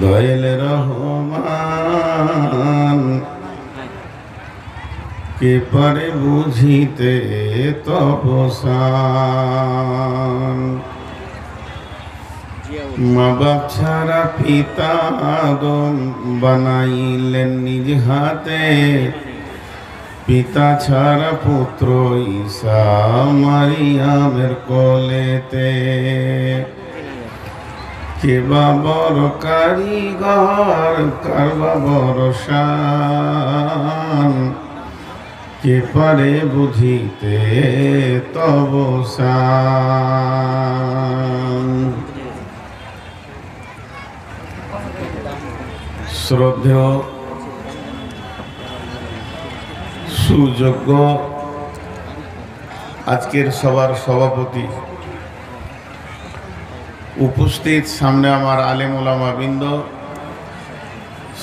দয়াল রহমান কে পারে বুঝিতে তপসান। মা বাপ ছাড়া পিতা আদম বানাইলেন নিজ হাতে, পিতা ছাড়া পুত্র ঈসা মারিয়ামের কোলেতে। কে বা বড় কারিগর কার বা বড় শান, কে পারে বুঝিতে তব শান। শ্রদ্ধেয় সুযোগ্য আজকের সবার সভাপতি, উপস্থিত সামনে আমার আলেম ওলামা বৃন্দ,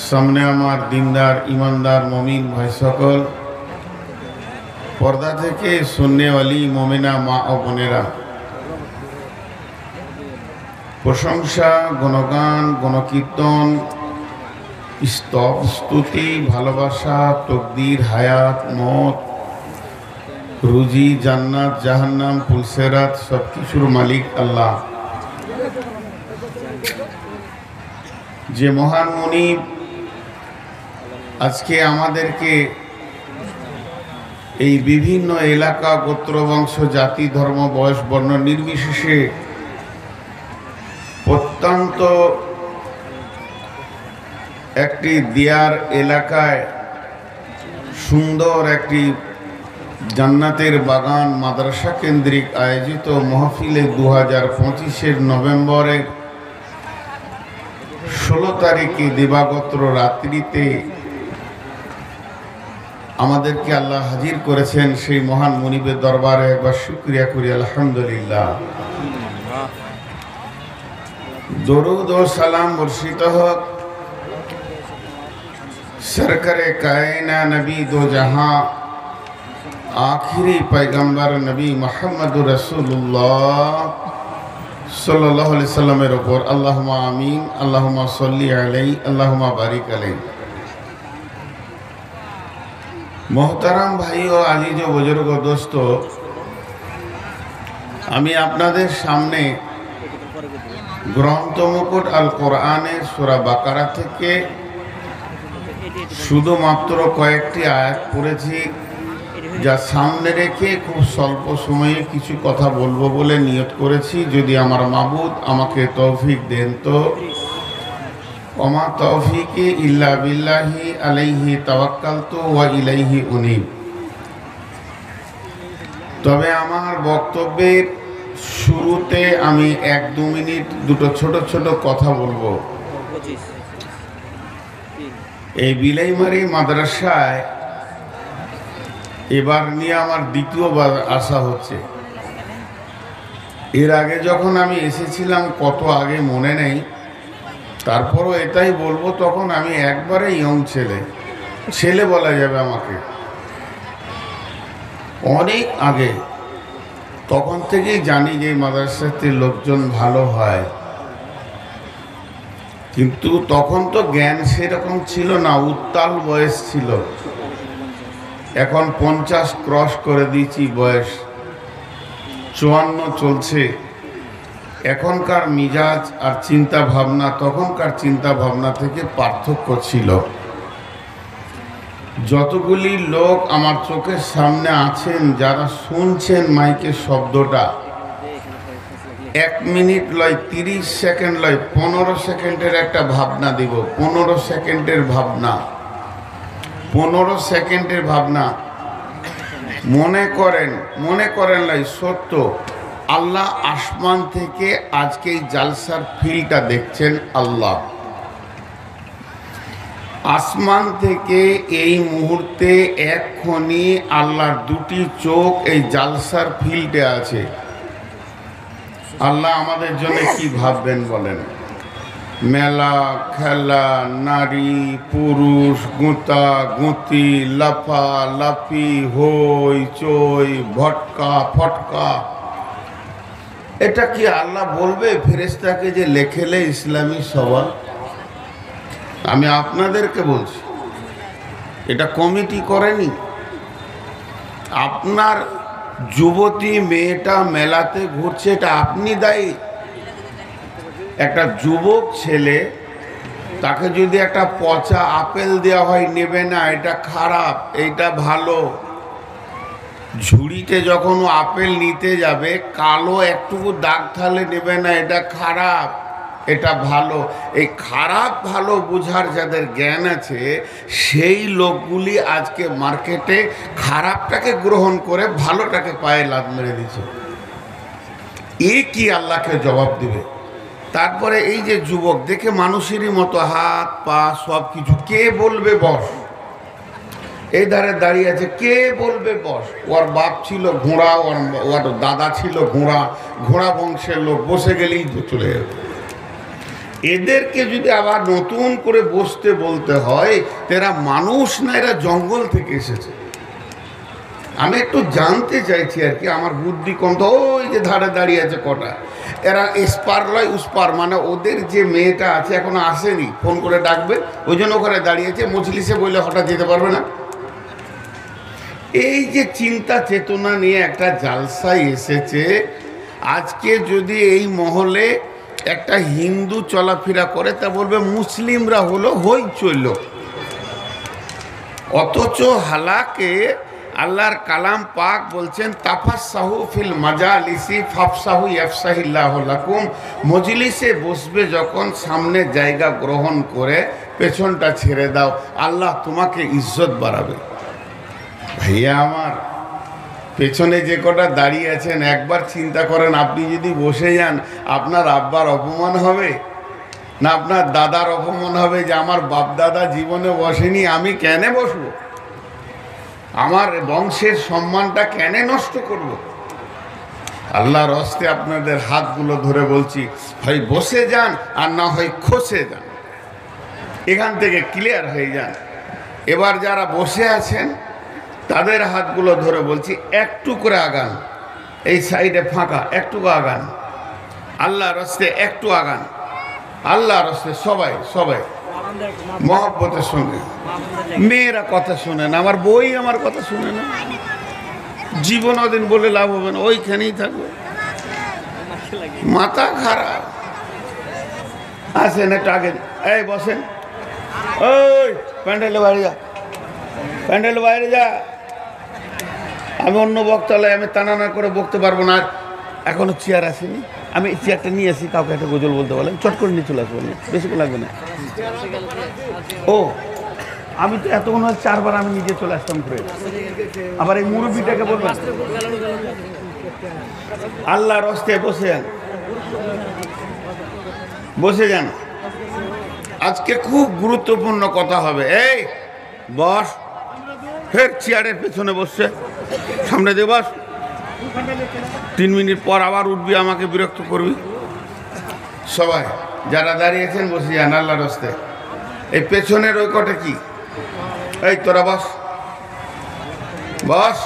সামনে আমার দিনদার ইমানদার মমিন ভাই সকল, পর্দা থেকে সুন্নেওয়ালি মমিনা মা ও বোনেরা, প্রশংসা গুণগান গুণকীর্তন স্তব স্তুতি ভালোবাসা তকদির হায়াত মত রুজি জান্নাত জাহান্নাম পুলসেরাত সব কিছুর মালিক আল্লাহ, যে মহান মুনিব আজকে আমাদেরকে এই বিভিন্ন এলাকা গোত্র বংশ জাতি ধর্ম বয়স বর্ণ নির্বিশেষে অত্যন্ত একটি দিয়ার এলাকায় সুন্দর একটি জান্নাতের বাগান মাদ্রাসা কেন্দ্রিক আয়োজিত মাহফিলে 2025 নভেম্বরের 16 তারিখে দিবাগত রাত্রিতে আমাদেরকে আল্লাহ হাজির করেছেন। সেই মহান মুনিবের দরবারে একবার শুকরিয়া করি আলহামদুলিল্লাহ। দরুদ ও সালাম বর্ষিত হোক सरकरे कायना नबी दो जहां आखिरी पैगंबर नबी मोहम्मद रसूलुल्लाह सल्लल्लाहु अलैहि वसल्लमेर ऊपर अल्लाहुम्मा आमीन अल्लाहुम्मा सल्ली अलैहि अल्लाहुम्मा बारिक अलैहि। मोहतरम भाई ও আজিজ ও বুজুর্গ দোস্ত, আমি আপনাদের সামনে গ্রন্থ মুকুট আল কোরআনের সূরা বাকারা থেকে শুধুমাত্র কয়েকটি আয়াত পড়েছি, যা সামনে রেখে খুব স্বল্প সময়ে কিছু কথা বলবো বলে নিয়ত করেছি। যদি আমার মাবুদ আমাকে তৌফিক দেন তো। ওমা তৌফিকি ইল্লা বিল্লাহি আলাইহি তাওয়াক্কালতু ওয়া ইলাইহি উনীব। তবে আমার বক্তব্যের শুরুতে আমি 1-2 মিনিট দুটো ছোট ছোট কথা বলবো। এই বিলাইমারি মাদ্রাসায় এবার নিয়ে আমার দ্বিতীয়বার আসা হচ্ছে। এর আগে যখন আমি এসেছিলাম কত আগে মনে নেই, তারপরও এটাই বলবো, তখন আমি একবারে ইয়ং ছেলে বলা যাবে আমাকে, অনেক আগে। তখন থেকেই জানি যে মাদ্রাসাতে লোকজন ভালো হয়, কিন্তু তখন তো জ্ঞান সেরকম ছিল না, উত্তাল বয়স ছিল। এখন 50 ক্রস করে দিয়েছি বয়স, 54 চলছে। এখনকার মিজাজ আর চিন্তা ভাবনা তখনকার চিন্তা ভাবনা থেকে পার্থক্য ছিল। যতগুলি লোক আমার চোখের সামনে আছেন, যারা শুনছেন মাইকের শব্দটা, 1 মিনিট লয়, 30 সেকেন্ড লয়, 15 সেকেন্ডের একটা ভাবনা দিব। 15 সেকেন্ডের ভাবনা, 15 সেকেন্ডের ভাবনা। মনে করেন লাই সত্য, আল্লাহ আসমান থেকে আজকে এই জালসার ফিলটা দেখছেন। আল্লাহ আসমান থেকে এই মুহূর্তে এক্ষুনি আল্লাহর 2টি চোখ এই জালসার ফিল্ডে আছে। আল্লাহ আমাদের জন্য কি ভাববেন বলেন? মেলা খেলা, নারী পুরুষ, গুঁতা গুঁতি, লাফা লাফি, হই চই, ভটকা ফটকা। এটা কি আল্লাহ বলবে ফেরেশতাকে যে লেখেলে ইসলামী সভা? আমি আপনাদেরকে বলছি, এটা কমিটি করেনি। আপনার যুবতী মেয়েটা মেলাতে ঘুরছে, এটা আপনি দায়ী। একটা যুবক ছেলে, তাকে যদি একটা পচা আপেল দেওয়া হয় নেবে না, এটা খারাপ, এইটা ভালো। ঝুড়িতে যখন ও আপেল নিতে যাবে, কালো একটুকু দাগ থাকলে নেবে না, এটা খারাপ, এটা ভালো। এই খারাপ ভালো বুঝার যাদের জ্ঞান আছে, সেই লোকগুলি আজকে মার্কেটে খারাপটাকে গ্রহণ করে ভালোটাকে পায়ে লাথ মেরে দিচ্ছে। এ কি আল্লাহকে জবাব দিবে? তারপরে এই যে যুবক দেখে মানুষেরই মতো হাত পা সব কিছু, কে বলবে বস? এই ধারে দাঁড়িয়ে আছে, কে বলবে বস? ওর বাপ ছিল ঘোড়া, ওর দাদা ছিল ঘোড়া, ঘোড়া বংশের লোক, বসে গেলেই চলে যাবে। এদেরকে যদি আবার নতুন করে বসতে বলতে হয়, এরা মানুষ না, এরা জঙ্গল থেকে এসেছে। আমি একটু জানতে চাইছি আর কি, আমার বুদ্ধি কম তো। ওই যে ধারে দাঁড়িয়ে আছে কটা, এরা এসপার লয় উসপার, মানে ওদের যে মেয়েটা আছে এখনো আসেনি, ফোন করে ডাকবে, ওই জন্য ওখানে দাঁড়িয়েছে। মজলিসে বললে হঠাৎ যেতে পারবে না। এই যে চিন্তা চেতনা নিয়ে একটা জালসায় এসেছে। আজকে যদি এই মহলে একটা হিন্দু চলাফেরা করে, তা বলবে মুসলিমরা হলো হই চলল। অথচ হালাকে আল্লাহর কালাম পাক বলছেন, তাফাসসাহু ফিল মাজালিসি ফাফসাহু ইয়াফসাহিল্লাহু লাকুম। মজলিসে বসবে যখন, সামনে জায়গা গ্রহণ করে পেছনটা ছেড়ে দাও, আল্লাহ তোমাকে ইজ্জত বাড়াবে। ভাইয়া আমার, পেছনে যে কটা দাঁড়িয়ে আছেন, একবার চিন্তা করেন, আপনি যদি বসে যান, আপনার আব্বার অপমান হবে না আপনার দাদার অপমান হবে যে আমার বাপ দাদা জীবনে বসেনি, আমি কেন বসবো? আমার বংশের সম্মানটা কেন নষ্ট করব? আল্লাহর হস্তে আপনাদের হাতগুলো ধরে বলছি, হয় বসে যান আর না হয় খসে যান, এখান থেকে ক্লিয়ার হয়ে যান। এবার যারা বসে আছেন তাদের হাতগুলো ধরে বলছি, একটু করে আগান, এই সাইডে ফাঁকা, একটু আগান, আল্লাহর হস্তে একটু আগান, আল্লাহর হস্তে। সবাই সবাই মহব্বতের সঙ্গে। মেয়েরা কথা শোনে না, আমার বই আমার কথা শুনে না, জীবন ওদিন বলে লাভ হবে না, ওইখানেই থাকবে, মাথা খারাপ। আসেন একটু আগে, এই বসেন, ওই প্যান্ডেলে বাইরে যা, প্যান্ডেল বাইরে যা। আমি অন্য বক্তালয় আমি টানানা করে বকতে পারবো না। এখনো চেয়ার আসেনি, আমি চেয়ারটা নিয়ে আসি, কাউকে একটা গজল বলতে বলেন, চট করে নিয়ে চলে আসবো, বেশিক্ষণ লাগবে না। ও আমি তো এতক্ষণ হয় 4 বার আমি নিজে চলে আসতাম করে, আবার এই মুরব্বীটাকে বলবেন আল্লাহর হস্তে বসে যান, বসে যান। আজকে খুব গুরুত্বপূর্ণ কথা হবে। এই বস, ফের চেয়ারের পেছনে বসছে, সামনে দিয়ে বস। 3 মিনিট পর আবার উঠবি, আমাকে বিরক্ত করবি। সবাই যারা দাঁড়িয়েছেন বসে যান আল্লাহর হস্তে। এই পেছনের ওই কটা কি, এই তোরা বস, বস।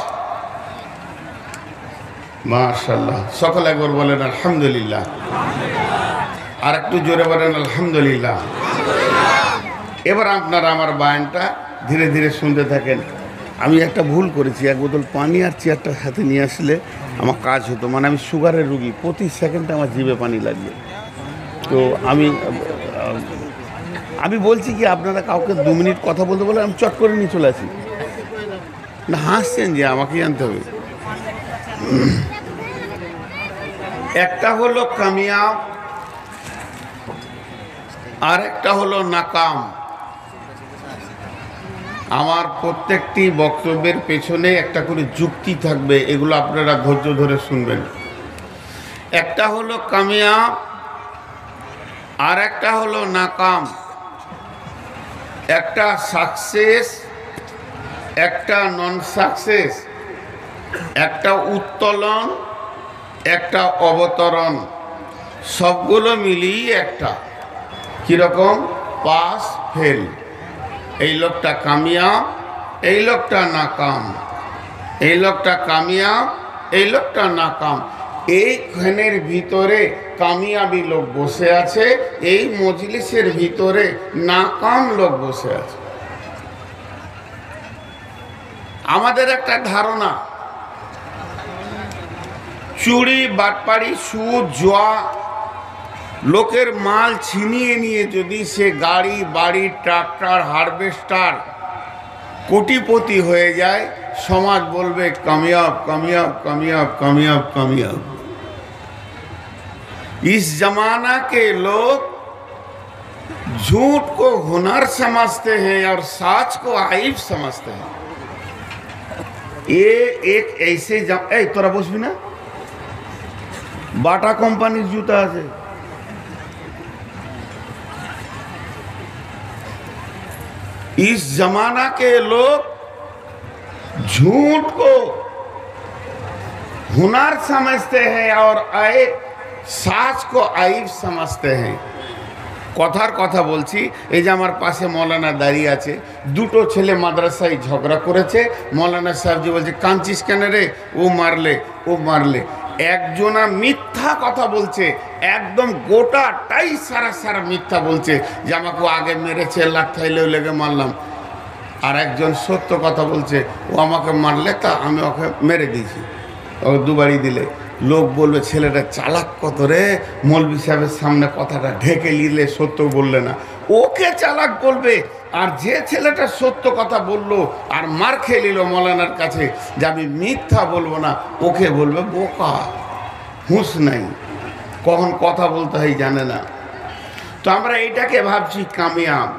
মাশাআল্লাহ, সকলে একবার বলেন আলহামদুলিল্লাহ, আর একটু জোরে বলেন আলহামদুলিল্লাহ। এবার আপনারা আমার বায়ানটা ধীরে ধীরে শুনতে থাকেন। আমি একটা ভুল করেছি, 1 বোতল পানি আর চেয়ারটার সাথে নিয়ে আসলে আমার কাজ হতো। মানে আমি সুগারের রুগী, প্রতি সেকেন্ডে আমার জিভে পানি লাগবে। তো আমি বলছি কি, আপনারা কাউকে 2 মিনিট কথা বলতে বলে আমি চট করে নিয়ে চলে আসি না। হাসছেন যে, আমাকেই আনতে হবে। একটা হলো কামিয়াব, আর একটা হলো নাকাম। আমার প্রত্যেকটি বক্তব্যের পেছনে একটা করে যুক্তি থাকবে, এগুলো আপনারা ধৈর্য ধরে শুনবেন। একটা হলো কামিয়াব, আর একটা হলো নাকাম। একটা সাকসেস, একটা নন সাকসেস, একটা উত্তোলন, একটা অবতরণ, সবগুলো মিলিয়ে একটা কীরকম পাস ফেল। এই লোকটা কামিয়াব, এই লোকটা নাকাম, এই লোকটা কামিয়াব, এই লোকটা নাকাম। এইখানের ভিতরে কামিয়াবি লোক বসে আছে, এই মজলিসের ভিতরে নাকাম লোক বসে আছে। আমাদের একটা ধারণা, চুরি, বাটপাড়ি, সুদ, জুয়া, লোকের মাল ছিনিয়ে নিয়ে যদি সে গাড়ি, বাড়ি, ট্রাক্টর, হারভেস্টার কোটিপতি হয়ে যায়, সমাজ বলবে কামিয়াব কামিয়াব কামিয়াব কামিয়াব कामयाब। इस जमाना के लोग झूठ को हुनर समझते हैं और सच को आइब समझते हैं। ये एक ऐसे तोरा बसबी ना, बाटा कोम्पानिर जूता आछे, इस जमाना के लोग झूठ को हुनर समझते हैं और आए साच को आइब समझते हैं। কথার কথা বলছি, এই যে আমার পাশে মৌলানা দাঁড়িয়ে আছে, দুটো ছেলে মাদ্রাসায় ঝগড়া করেছে, মৌলানা সাহেবজি বলছে কাঁদছিস কেন রে, ও মারলে ও মারলে। একজনা মিথ্যা কথা বলছে, একদম গোটাটাই সারা সারা মিথ্যা বলছে যে আমাকে আগে মেরেছে, লাঠাইলেও লেগে মারলাম। আর একজন সত্য কথা বলছে, ও আমাকে মারলে তা আমি ওকে মেরে দিয়েছি, ও দুবারই দিলে। লোক বলবে ছেলেটা চালাক কত রে, মৌলভী সাহেবের সামনে কথাটা ঢেকে নিলে সত্য বললে না, ওকে চালাক বলবে। আর যে ছেলেটা সত্য কথা বললো আর মার খেয়ে নিল মৌলানার কাছে যে আমি মিথ্যা বলবো না, ওকে বলবে বোকা, হুঁশ নাই, কখন কথা বলতে হয় জানে না। তো আমরা এইটাকে ভাবছি কামিয়াব।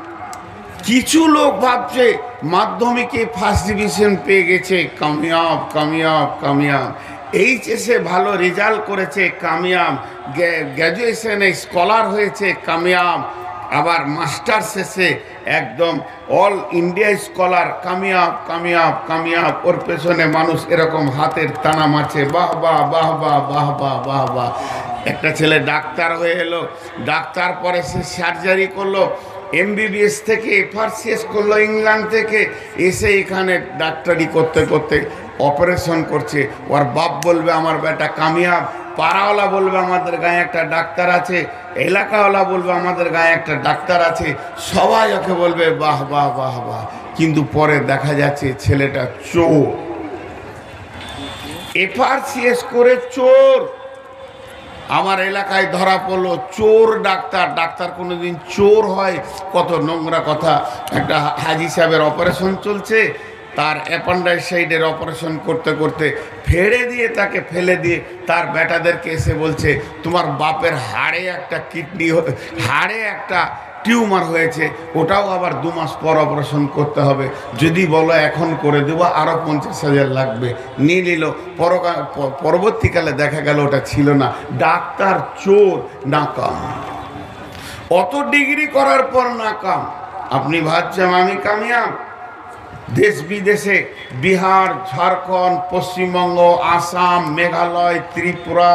কিছু লোক ভাবছে মাধ্যমিকে ফার্স্ট ডিভিশন পেয়ে গেছে, কামিয়াব কামিয়াব কামিয়াব। এইচএসে ভালো রেজাল্ট করেছে, কামিয়াব। গ্র্যাজুয়েশনে স্কলার হয়েছে, কামিয়াব। আবার মাস্টার শেষে একদম অল ইন্ডিয়া স্কলার, কামিয়াব কামিয়াব কামিয়াব। ওর পেছনে মানুষ এরকম হাতের টানা মারছে, বাহ বাহ বাহ বাহ বাহ বাহ বাহ বাহ। একটা ছেলে ডাক্তার হয়ে এলো, ডাক্তার পরে সে সার্জারি করলো, এমবিবিএস থেকে এফআরসিএস করলো ইংল্যান্ড থেকে, এসে এখানে ডাক্তারি করতে করতে অপারেশন করছে। ওর বাপ বলবে আমার বেটা কামিয়াব, পাড়াওয়ালা বলবে আমাদের গায়ে একটা ডাক্তার আছে, এলাকাওয়ালা বলবে আমাদের গায়ে একটা ডাক্তার আছে, সবাই ওকে বলবে বাহ বাহ বাহ বাহ। কিন্তু পরে দেখা যাচ্ছে ছেলেটা চোর, এফআরসিএস করে চোর। আমার এলাকায় ধরা পড়লো চোর ডাক্তার। ডাক্তার কোনোদিন চোর হয়? কত নোংরা কথা। একটা হাজি সাহেবের অপারেশন চলছে, তার অ্যাপেন্ডিসাইডের অপারেশন করতে করতে ফেড়ে দিয়ে তাকে ফেলে দিয়ে তার বেটাদেরকে এসে বলছে তোমার বাপের হাড়ে একটা কিডনি, হাড়ে একটা টিউমার হয়েছে, ওটাও আবার 2 মাস পর অপারেশন করতে হবে, যদি বলো এখন করে দেবো আরও 50,000 লাগবে। নিয়ে নিল। পরবর্তীকালে দেখা গেল ওটা ছিল না, ডাক্তার চোর, নাকাম। অত ডিগ্রি করার পর নাকাম। আপনি ভাবছেন আমি কামিয়াব? দেশ বিদেশে বিহার, ঝাড়খণ্ড, পশ্চিমবঙ্গ, আসাম, মেঘালয়, ত্রিপুরা,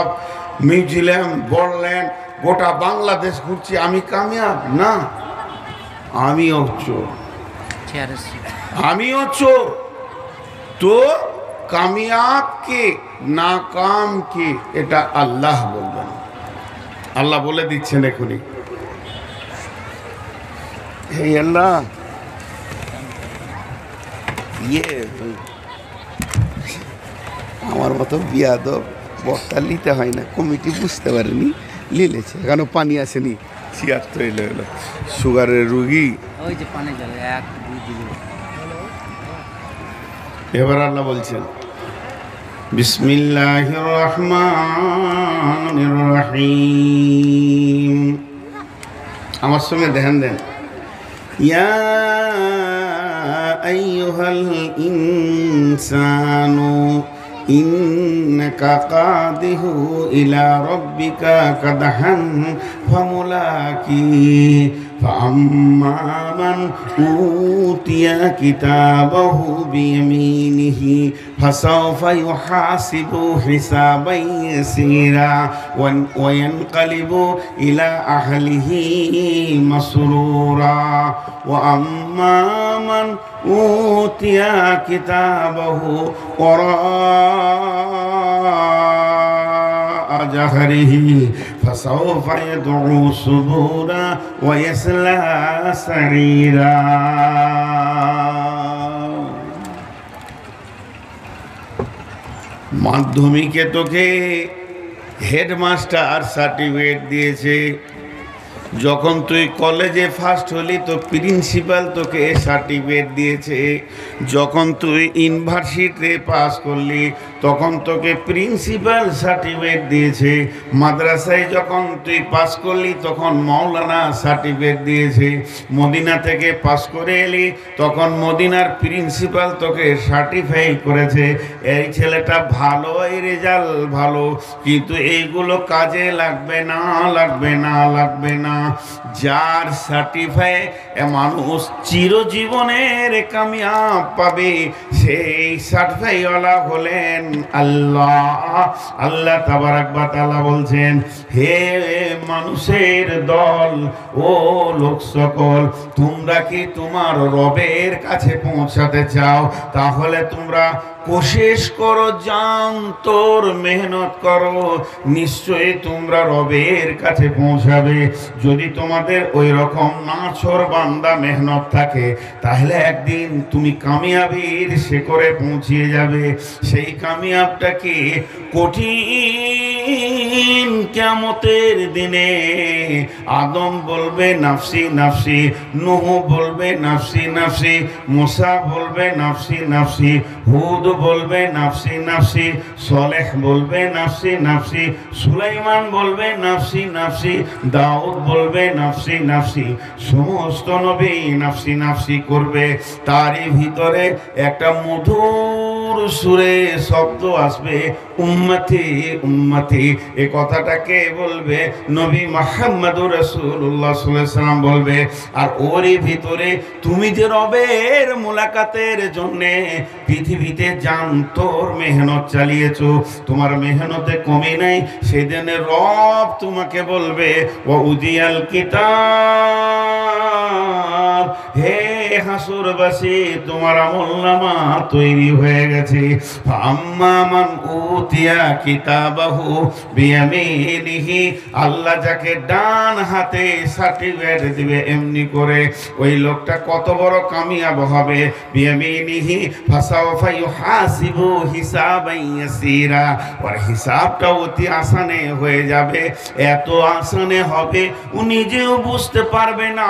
নিউজিল্যান্ড, বড়ল্যান্ড, গোটা বাংলাদেশ ঘুরছি, আমি কামিয়াব না? আমিও চোর, আমিও চোর। তো কামিয়াব কে নাকাম কে এটা আল্লাহ বলবেন। আল্লাহ বলে দিচ্ছেন এখনই, হে আল্লাহ আমার মতো বিয়াদব বক্তা নিতে হয় না, কমিটি বুঝতে পারেনি, লিলেছে, এখনো পানি আসেনি। 76 এলো সুগারের রুগী। এবার আল্লাহ বলছেন বিসমিল্লাহির রহমানির রহিম। আমার সঙ্গে ধ্যান দেন। ইয়া আইয়ুহাল ইনসানু ইন্নাকা কাদিহু ইলা রাব্বিকা কাদহান ফামুলাকি ফাআম্মা মান উতিয়া কিতাবাহু বিয়ামিনিহি ফাসাওফা ইউহাসিবু হিসাবান ইয়াসীরা ওয়া ইয়ানকালিবু ইলা আহলিহি মাসরুরা ওয়া আম্মা মান উতিয়া কিতাবাহু ওয়ারা জাহরিহি ফাসাউফা ইয়াদউ সুবুরা ওয়া ইয়াসলা সাঈরা। মাধ্যমিকে তোকে হেডমাস্টার সার্টিফিকেট দিয়েছে, যখন তুই কলেজে ফার্স্ট হলি তো প্রিন্সিপাল তোকে সার্টিফিকেট দিয়েছে, যখন তুই ইউনিভার্সিটিতে পাস করলি তখন তোকে প্রিন্সিপাল সার্টিফিকেট দিয়েছে, মাদ্রাসায় যখন তুই পাস করলি তখন মাওলানা সার্টিফিকেট দিয়েছে, মদিনা থেকে পাস করে এলি তখন মদিনার প্রিন্সিপাল তোকে সার্টিফাই করেছে এই ছেলেটা ভালো, এই রেজাল্ট ভালো, কিন্তু এইগুলো কাজে লাগবে না, লাগবে না, লাগবে না। যার সার্টিফাই মানুষ চিরজীবনের কামিয়াব পাবে, সেই সার্টিফাইওয়ালা হলেন আল্লাহ। আল্লাহ তাবারাক ওয়া তাআলা বলছেন, হে মানুষের দল, ও লোক সকল, তোমরা কি তোমার রবের কাছে পৌঁছাতে চাও? তাহলে তোমরা কোশিশ করো, জান তোর মেহনত করো, নিশ্চয়ই তোমরা রবের কাছে পৌঁছাবে। যদি তোমাদের ওই রকম নাছোড় বান্দা মেহনত থাকে তাহলে একদিন তুমি কামিয়াবির শিখরে পৌঁছিয়ে যাবে। সেই কামিয়াবটা কি? কঠিন কিয়ামতের দিনে আদম বলবে নাফসি নাফসি, নূহ বলবে নাফসি নাফসি, মুসা বলবে নাফসি নাফসি, হুদ বলবে নাফসি নাফসি, সালেহ বলবে নাফসি নাফসি, সুলাইমান বলবে নাফসি নাফসি, দাউদ বলবে নাফসি নাফসি। সমস্ত নবী নাফসি নাফসি করবে। তারই ভিতরে একটা মধুর সুরে শব্দ আসবে, উম্মতি উম্মতি। এই কথাটা কে বলবে? নবী মুহাম্মদুর রাসূলুল্লাহ সাল্লাল্লাহু আলাইহি ওয়াসাল্লাম বলবে। আর ওরই ভিতরে তুমি যে রবের মুলাকাতের জন্য পৃথিবীতে জান তোর মেহনত চালিয়েছো, তোমার মেহনতে কমে নাই, সেদিন রব তোমাকে বলবে, ও উদিয়াল কিতাব, হে হাসুরবাসী, তোমার আমলনামা তৈরি হয়ে গেছে। আম্মা মান উতিয়া কিতাবাহু বিয়ামিনিহি, আল্লাহ যাকে ডান হাতে সার্টিফিকেট দিবে এমনি করে, ওই লোকটা কত বড় কামিয়াব হবে। বিয়ামিনিহি ফাসাওফা ইউহাসিবু হিসাবান ইয়াসীরা, ওর হিসাবটা অতি আসানে হয়ে যাবে। এত আসানে হবে ও নিজেও বুঝতে পারবে না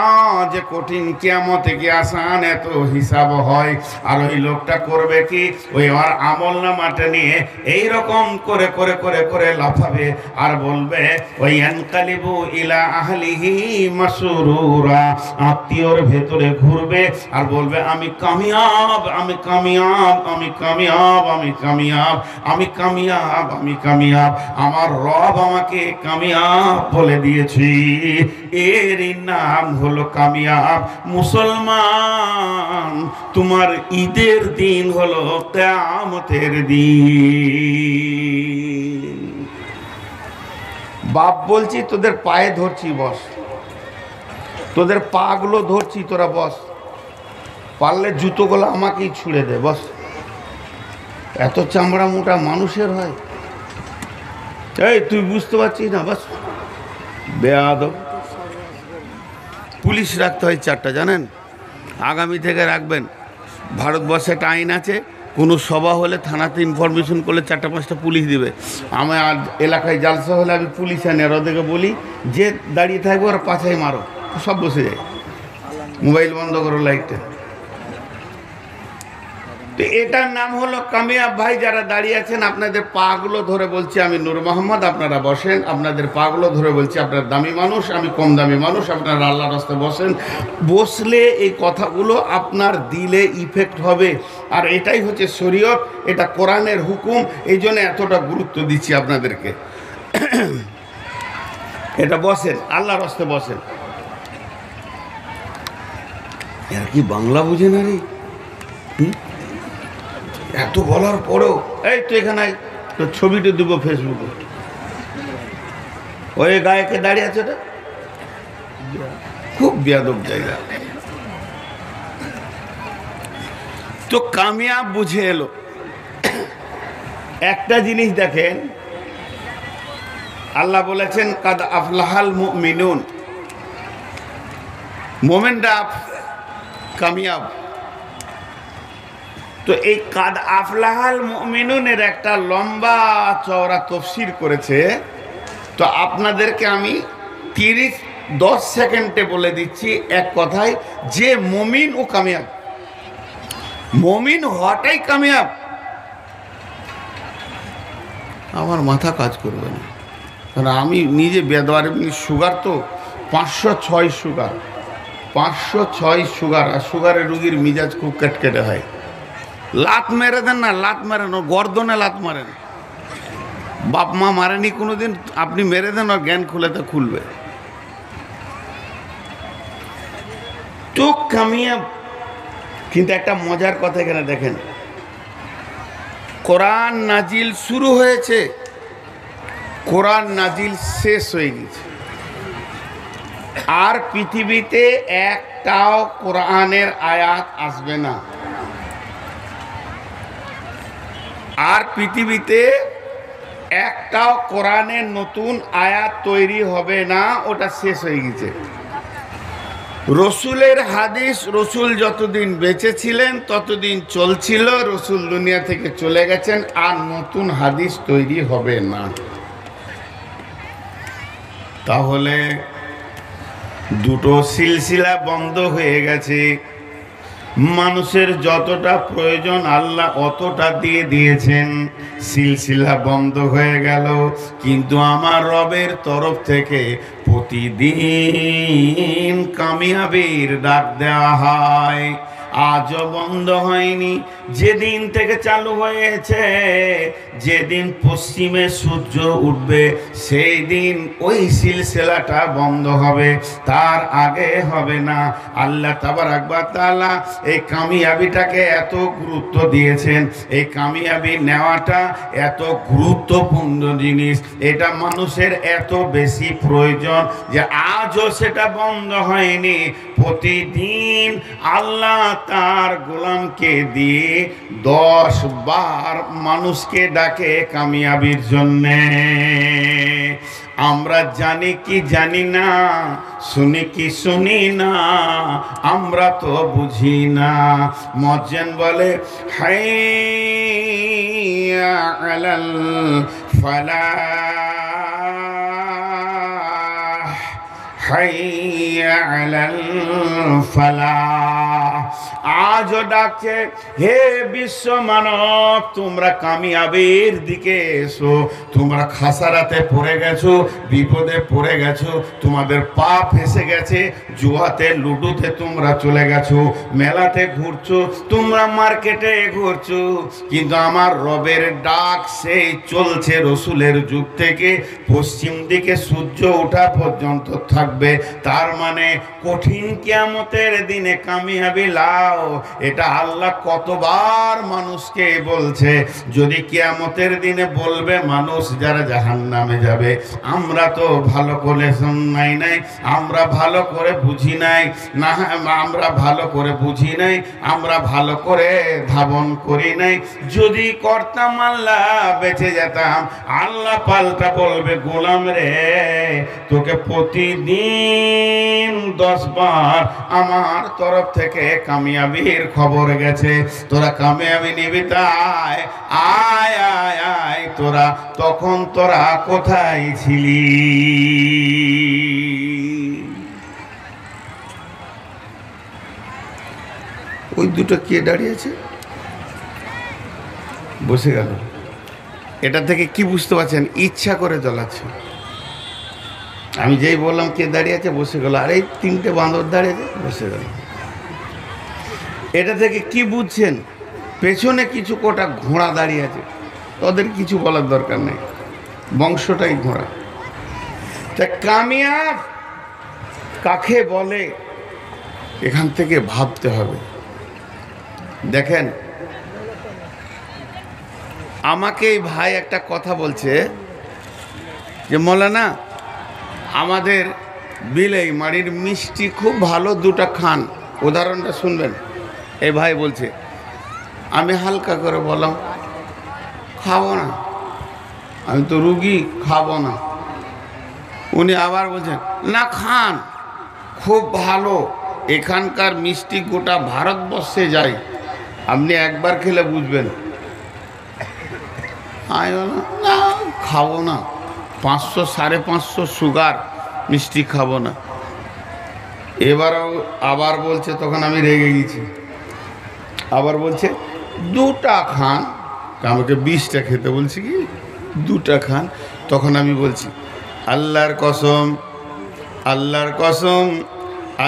যে কঠিন, কিয়ামতে কি আসান এত হিসাব হয়। আর ওই লোকটা করবে কি? ওই আর আমলনামাটা নিয়ে এই রকম করে করে করে করে লাফাবে আর বলবে, ওই আনকালিবু ইলা আহলিহি মাসরুরা, আত্মীয়র ভেতরে ঘুরবে আর বলবে, আমি কামিয়াব, আমি কামিয়াব, আমি কামিয়াব, আমি কামিয়াব, আমি কামিয়াব, আমি কামিয়াব, আমার রব আমাকে কামিয়াব বলে দিয়েছি। এরই নাম হলো কামিয়াব। মুসলমান, তোমার ঈদের দিন হলো কিয়ামতের দিন। বাপ বলছি, তোদের পায়ে ধরছি, বস, তোদের পা গুলো ধরছি, তোরা বস, পারলে জুতোগুলো আমাকেই ছুঁড়ে দে, বস। এত চামড়া মোটা মানুষের হয়? এই তুই বুঝতে পারছিস না? বস, বেয়াদব। পুলিশ রাখতে হয় 4টা, জানেন? আগামী থেকে রাখবেন। ভারতবর্ষে একটা আইন আছে, কোনো সভা হলে থানাতে ইনফরমেশন করলে 4-5টা পুলিশ দিবে। আমার এলাকায় জালসা হলে আমি পুলিশ আনি, আর ওদেরকে বলি যে দাঁড়িয়ে থাকবে ওরা পাছায় মারো, সব বসে যায়। মোবাইল বন্ধ করো, লাইটটা। তো এটার নাম হলো কামিয়াব। ভাই যারা দাঁড়িয়ে আছেন, আপনাদের পাগুলো ধরে বলছি, আমি নূর মোহাম্মদ, আপনারা বসেন। আপনাদের পাগুলো ধরে বলছি, আপনারা দামি মানুষ, আমি কম দামি মানুষ, আপনারা আল্লাহর রাস্তায় বসেন। বসলে এই কথাগুলো আপনার দিলে ইফেক্ট হবে। আর এটাই হচ্ছে শরীয়ত, এটা কোরআনের হুকুম, এই জন্য এতটা গুরুত্ব দিচ্ছি আপনাদেরকে। এটা বসেন, আল্লাহর রাস্তায় বসেন। এর কি বাংলা বুঝে না রে? এত বলার পরেও, এই তো এখানে তোর ছবিটা দেবো ফেসবুকে, ওই গায়কে দাঁড়িয়ে আছে, ওটা খুব বেয়াদব জায়গা। তো কামিয়াব বুঝে এলো। একটা জিনিস দেখেন, আল্লাহ বলেছেন কাদ আফলাহাল মুমিনুন, মোমেনরা কামিয়াব। তো এই কাদ আফলাহাল মুমিনুনের একটা লম্বা চওড়া তফসির করেছে। তো আপনাদেরকে আমি 10 সেকেন্ডে বলে দিচ্ছি এক কথায়, যে মুমিন ও কামিয়াব। মুমিন হওয়াটাই কামিয়াব। আমার মাথা কাজ করবে না, কারণ আমি নিজে বেদওয়ার সুগার, তো 506 সুগার, 506 সুগার। আর সুগারের রুগীর মিজাজ খুব কেটকেটে হয়। লাত মেরে দেন না, লাত মারেন, ও গর্দনে লাত মারেন। বাপ মা মারেনি কোনোদিন, আপনি মেরে দেন, ওর জ্ঞান খুলে তো খুলবে। তো কামিয়াব। কিন্তু একটা মজার কথা এখানে দেখেন, কোরআন নাজিল শুরু হয়েছে, কোরআন নাজিল শেষ হয়ে গেছে, আর পৃথিবীতে একটাও কোরআনের আয়াত আসবে না। আর পৃথিবীতে একটাও কোরআনের নতুন আয়াত তৈরি হবে না, ওটা শেষ হয়ে গেছে। রসুলের হাদিস, রসুল যতদিন বেঁচে ছিলেন ততদিন চলছিল, রসুল দুনিয়া থেকে চলে গেছেন, আর নতুন হাদিস তৈরি হবে না। তাহলে দুটো সিলসিলা বন্ধ হয়ে গেছে। মানুষের যতটা প্রয়োজন আল্লাহ অতটা দিয়ে দিয়েছেন, সিলসিলা বন্ধ হয়ে গেল। কিন্তু আমার রবের তরফ থেকে প্রতিদিন কামিয়াবির ডাক দেওয়া হয়, আজও বন্ধ হয়নি। যেদিন থেকে চালু হয়েছে, যেদিন পশ্চিমে সূর্য উঠবে সেই দিন ওই সিলসিলাটা বন্ধ হবে, তার আগে হবে না। আল্লাহ তাবারাক ওয়া তাআলা এই কামিয়াবিটাকে এত গুরুত্ব দিয়েছেন, এই কামিয়াবি নেওয়াটা এত গুরুত্বপূর্ণ জিনিস, এটা মানুষের এত বেশি প্রয়োজন যে আজও সেটা বন্ধ হয়নি। প্রতিদিন আল্লাহ তার গোলামকে দিয়ে 10 বার মানুষকে ডাকে কামিয়াবির জন্যে। আমরা জানি কি জানি না, শুনি কি শুনি না, আমরা তো বুঝি না। মুয়াজ্জিন বলে হাইয়া আলাল ফালাহ, হাইয়া আলাল ফালাহ। আজও ডাকছে, হে বিশ্ব মানব, তোমরা কামিয়াবির দিকে এসো। তোমরা খাসারাতে পড়ে গেছো, বিপদে পড়ে গেছো, তোমাদের পা ফেসে গেছে, জুয়াতে লুডুতে তোমরা চলে গেছো, মেলাতে ঘুরছো, তোমরা মার্কেটে ঘুরছো, কিন্তু আমার রবের ডাক সেই চলছে রসুলের যুগ থেকে পশ্চিম দিকে সূর্য ওঠা পর্যন্ত থাকবে। তার মানে কঠিন কিয়ামতের দিনে কামিয়াবি লাও, এটা আল্লাহ কতবার মানুষকে বলছে। যদি কিয়ামতের দিনে বলবে মানুষ যারা জাহান্নামে যাবে, আমরা তো ভালো করে শুনাই নাই, আমরা ভালো করে বুঝি নাই, না আমরা ভালো করে বুঝি নাই, আমরা ভালো করে ধাবন করি নাই। যদি করতাম আল্লাহ বেঁচে যেতাম। আল্লাহ পাল্টা বলবে, গোলাম রে, তোকে প্রতিদিন 10 বার আমার তরফ থেকে কামিয়াবির খবর গেছে, তোরা কামিয়াবি নিবি, তাই আয় আয় আয়। তোরা তখন তোরা কোথায় ছিলি? ওই দুটো কে দাঁড়িয়েছে? বসে গেল। এটা থেকে কি বুঝতে পারছেন? ইচ্ছা করে জ্বলাচ্ছে। আমি যেই বললাম কে দাঁড়িয়ে আছে, বসে গেল। আর এই 3টে বাঁদর দাঁড়িয়েছে, বসে গেল। এটা থেকে কি বুঝছেন? পেছনে কিছু কোটা ঘোড়া দাঁড়িয়ে আছে, ওদের কিছু বলার দরকার নেই, বংশটাই ঘোড়া। তা কামিয়াব কাকে বলে এখান থেকে ভাবতে হবে। দেখেন, আমাকে এই ভাই একটা কথা বলছে যে মৌলানা, আমাদের বিলেই মাড়ির মিষ্টি খুব ভালো, 2টা খান। উদাহরণটা শুনবেন। এই ভাই বলছে, আমি হালকা করে বললাম খাবো না, আমি তো রুগী, খাবো না। উনি আবার বলছেন না খান, খুব ভালো, এখানকার মিষ্টি গোটা ভারতবর্ষে যায়, আপনি একবার খেলে বুঝবেন। আমি বললাম না খাবো না, 500 550 সুগার, মিষ্টি খাবো না। এবারও আবার বলছে, তখন আমি রেগে গেছি, আবার বলছে 2টা খান, আমাকে 20টা খেতে বলছি, কি 2টা খান। তখন আমি বলছি আল্লাহর কসম, আল্লাহর কসম,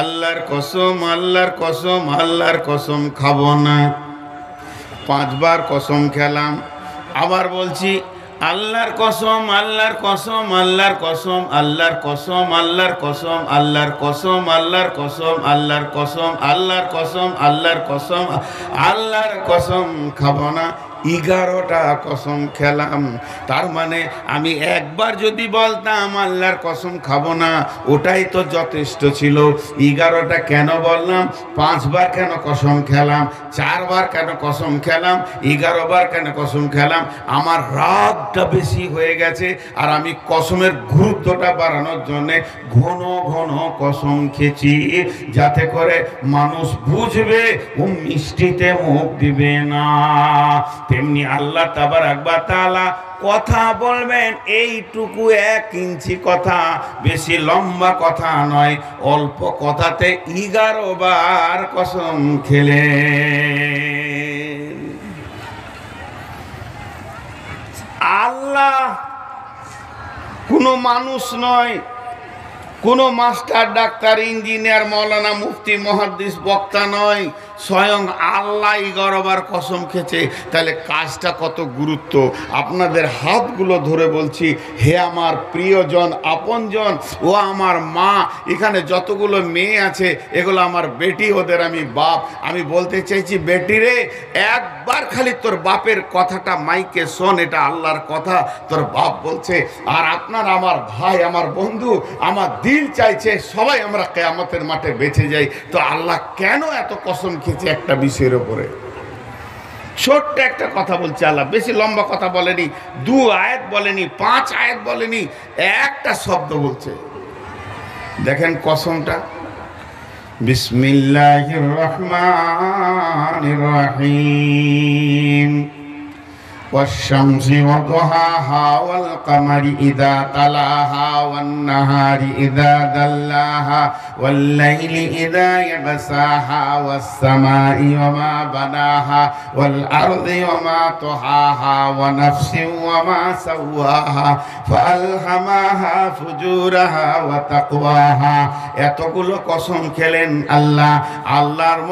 আল্লাহর কসম, আল্লাহর কসম, আল্লাহর কসম খাবো না। 5 বার কসম খেলাম, আবার বলছি আল্লাহর কসম, আল্লাহর কসম, আল্লাহর কসম, আল্লাহর কসম, আল্লাহর কসম, আল্লাহর কসম, আল্লাহর কসম, আল্লাহর কসম, আল্লাহর কসম, আল্লাহর কসম, আল্লাহর কসম খাবো না। 11টা কসম খেলাম। তার মানে আমি একবার যদি বলতাম আল্লাহর কসম খাবো না, ওটাই তো যথেষ্ট ছিল। 11টা কেন বললাম? 5 বার কেন কসম খেলাম? 4 বার কেন কসম খেলাম? 11 বার কেন কসম খেলাম? আমার রাগটা বেশি হয়ে গেছে, আর আমি কসমের গুরুত্বটা বাড়ানোর জন্যে ঘন ঘন কসম খেয়েছি, যাতে করে মানুষ বুঝবে ও মিষ্টিতে মুখ দিবে না। তেমনি আল্লাহ তাবারাক ওয়া তাআলা কথা বলবেন এইটুকু 1 ইঞ্চি কথা, বেশি লম্বা কথা নয়, অল্প কথাতে 11 বার কসম খেলেন। আল্লাহ কোনো মানুষ নয়, কোনো মাস্টার, ডাক্তার, ইঞ্জিনিয়ার, মৌলানা, মুফতি, মুহাদ্দিস, বক্তা নয়, স্বয়ং আল্লাহ 11 বার কসম খেয়েছে। তাহলে কাজটা কত গুরুত্ব। আপনাদের হাতগুলো ধরে বলছি, হে আমার প্রিয়জন, আপনজন, ও আমার মা, এখানে যতগুলো মেয়ে আছে এগুলো আমার বেটি, ওদের আমি বাপ। আমি বলতে চাইছি, বেটি রে, একবার খালি তোর বাপের কথাটা মাইকে শোন, এটা আল্লাহর কথা, তোর বাপ বলছে। আর আপনার আমার ভাই, আমার বন্ধু, আমার দিল চাইছে সবাই আমরা কিয়ামতের মাঠে বেঁচে যাই। তো আল্লাহ কেন এত কসম খেয়েছে একটা বিষয়ের উপরে? ছোট্ট একটা কথা বলছে আল্লাহ, বেশি লম্বা কথা বলেনি, 2 আয়াত বলেনি, 5 আয়াত বলেনি, একটা শব্দ বলছে। দেখেন কসমটা, বিসমিল্লাহির রহমানির রহিম, والشمس وضحاها والقمر إذا تلاها والنهار إذا دلاها والليل إذا يغشاها والسماء وما بناها والأرض وما طحاها ونفس وما سواها فألهمها فجورها وتقواها। এতগুলো কসম খেলেন আল্লাহ। আল্লাহর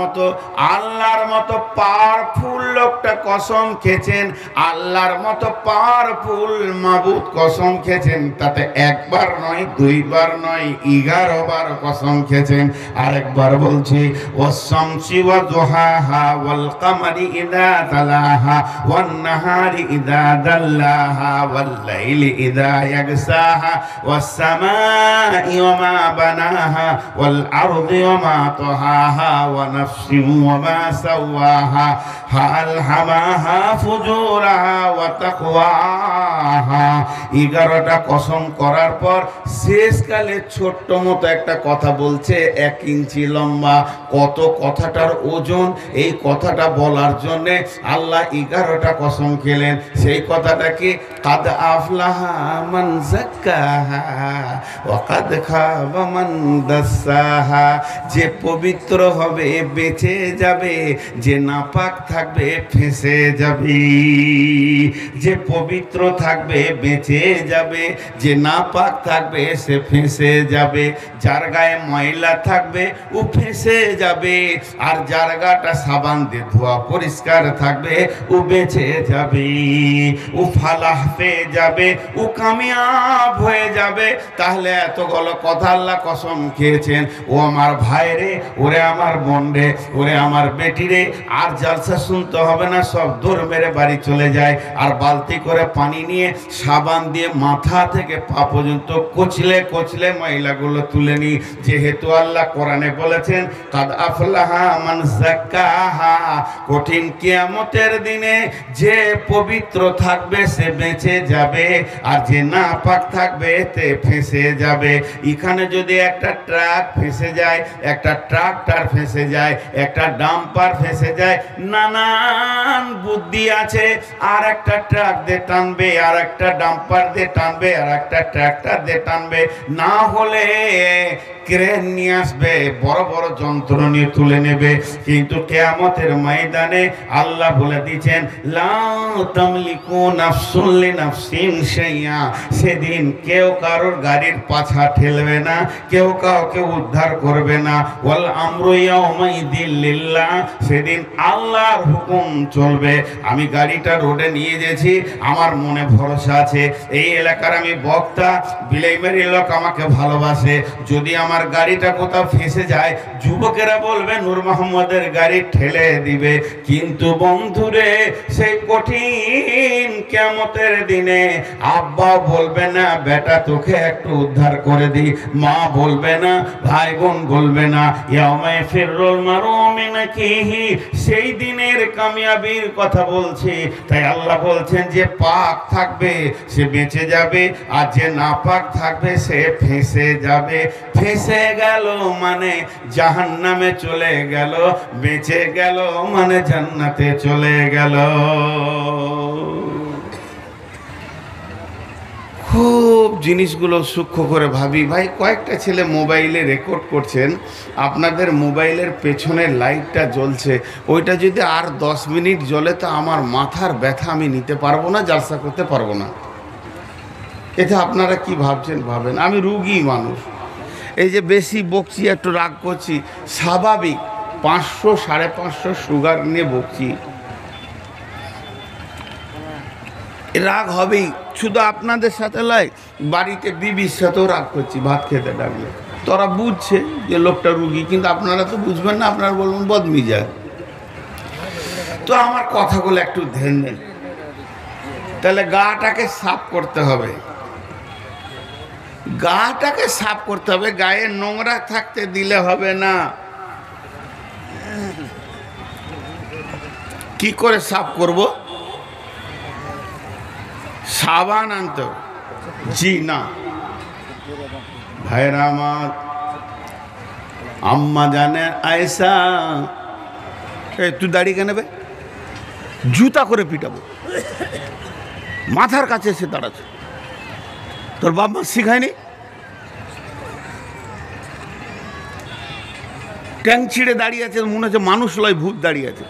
মতো পাওয়ারফুল লোকটা কসম খেয়েছেন, আল্লাহর মতো পাওয়ারফুল মাবুদ কসম খেয়েছেন, তাতে 1 বার নয়, 2 বার নয়, 11 বার কসম খেয়েছেন। আরেকবার বলছি, ওয়াস-শামসি ওয়া দুহাহা ওয়াল কামারি ইযা তালাহা ওয়ান নাহারি ইযা দাল্লাহা ওয়াল লাইলি ইযা ইয়াগশাহা ওয়াস সামাই ওয়া মা বানাহা ওয়াল আরদি ওয়া মা তাহাহা ওয়া নাফসিন ওয়া মা সাওয়াহা ফাআলহামাহা ফুজুরাহা ওয়া তাকওয়াহা। 11টা কসম করার পর শেষকালে ছোট্ট মতো একটা কথা বলছে, 1 ইঞ্চি লম্বা। কত কথাটার ওজন! এই কথাটা বলার জন্যে আল্লাহ 11টা কসম খেলেন। সেই কথাটা কি? কাদ আফলাহা মান যাক্কাহা ওয়া কাদ খাবা মান দাসসাহা। যে পবিত্র হবে বেঁচে যাবে, যে নাপাক থাকবে ফেঁসে যাবে। যে পবিত্র থাকবে বেঁচে যাবে, যে নাপাক থাকবে সে ফেঁসে যাবে। যার গায়ে ময়লা থাকবে ও ফেঁসে যাবে, আর যার গাটা সাবান দিয়ে ধোয়া পরিষ্কার থাকবে ও বেঁচে যাবে, ও ফালাহ পেয়ে যাবে, ও কামিয়াব হয়ে যাবে। তাহলে এতগুলো কথা আল্লাহ কসম খেয়েছেন। ও আমার ভাই রে, ওরে আমার বোন রে, ওরে আমার বেটি রে, আর জালসা শুনতে হবে না, সব দৌড় মেরে বাড়ি চলে যায়। আর বালতি করে পানি নিয়ে সাবান দিয়ে মাথা থেকে পা পর্যন্ত কচলে কচলে ময়লাগুলো তুলে নিই। যেহেতু আল্লাহ কোরআনে বলেছেন কাদ আফলাহা মান যাক্কাহা, কঠিন কিয়ামতের দিনে যে পবিত্র থাকবে সে বেঁচে যাবে, আর যে নাপাক থাকবে তে ফেঁসে যাবে। এখানে যদি একটা ট্রাক ফেঁসে যায়, একটা ট্রাক্টর ফেঁসে যায়, একটা ডাম্পার ফেঁসে যায়, নানান বুদ্ধি আছে। আর একটা ট্রাক দিয়ে টানবে, আর একটা ডাম্পার দিয়ে টানবে, আর একটা ট্রাক্টর দিয়ে টানবে, না হলে ক্রেন নিয়ে আসবে, বড় বড় যন্ত্র নিয়ে তুলে নেবে। কিন্তু কিয়ামতের ময়দানে আল্লাহ বলে দিয়েছেন লা তামলিকু নাফসুন লিনাফসিন শাইআ, সেদিন কেউ কারোর গাড়ির পাছা ঠেলবে না, কেউ কাউকে উদ্ধার করবে না। ওয়াল আমরু ইয়াউমাইদিন লিল্লাহ, সেদিন আল্লাহর হুকুম চলবে। আমি গাড়িটা রোডে নিয়ে গেছি, আমার মনে ভরসা আছে এই এলাকার আমি বক্তা, বিলাইমারির লোক আমাকে ভালোবাসে। যদি আমার গাড়িটা কোথাও ফেঁসে যায়, যুবকেরা বলবে নূর মোহাম্মদের গাড়ি ঠেলে দিবে। কিন্তু বন্ধুরে, সেই কঠিন কিয়ামতের দিনে আব্বা বলবে না বেটা তোকে একটু উদ্ধার করে দি, মা বলবে না, ভাই বোন বলবে না। ইয়াউমা ফিররুল মারউ মিন আখিহি, সেই দিনের কামিয়াবির কথা বলছি। তাই আল্লাহ বলছেন যে পাক থাকবে সে বেঁচে যাবে, আর যে নাপাক থাকবে সে ফেঁসে যাবে। ফেঁসে গেল মানে জাহান্নামে চলে গেল, বেঁচে গেল মানে জান্নাতে চলে গেল। খুব জিনিসগুলো সূক্ষ্ম করে ভাবি। ভাই কয়েকটা ছেলে মোবাইলে রেকর্ড করছেন, আপনাদের মোবাইলের পেছনের লাইটটা জ্বলছে, ওইটা যদি আর 10 মিনিট জ্বলে তো আমার মাথার ব্যথা আমি নিতে পারবো না, জালসা করতে পারবো না। এতে আপনারা কি ভাবছেন ভাবেন, আমি রুগী মানুষ। এই যে বেশি বকছি, একটু রাগ করছি, স্বাভাবিক। 500 550 সুগার নিয়ে বকছি, রাগ হবেই। শুধু আপনাদের সাথে নয়, বাড়িতে বিবির সাথেও রাগ করছি। ভাত খেতে ডাকলে তোরা বুঝছে যে লোকটা রুগী, কিন্তু আপনারা তো বুঝবেন না, আপনারা বলবেন বদমিজাজ। তো আমার কথাগুলো একটু ধ্যান দেন। তাহলে গাটাকে সাফ করতে হবে, গাটাকে সাফ করতে হবে, গায়ে নোংরা থাকতে দিলে হবে না। কি করে সাফ করব? সাবান আনতে হবে? জি না ভাইরা আমার, আম্মা জানে আয়েশা, তুই দাঁড়িয়ে কেন বে? জুতা করে পিটাবো, মাথার কাছে এসে দাঁড়াচ্ছে। তোর বাপ মা শিখায়নি? ট্যাং ছিঁড়ে দাঁড়িয়ে আছে, মনে হচ্ছে মানুষ লয় ভূত দাঁড়িয়ে আছে।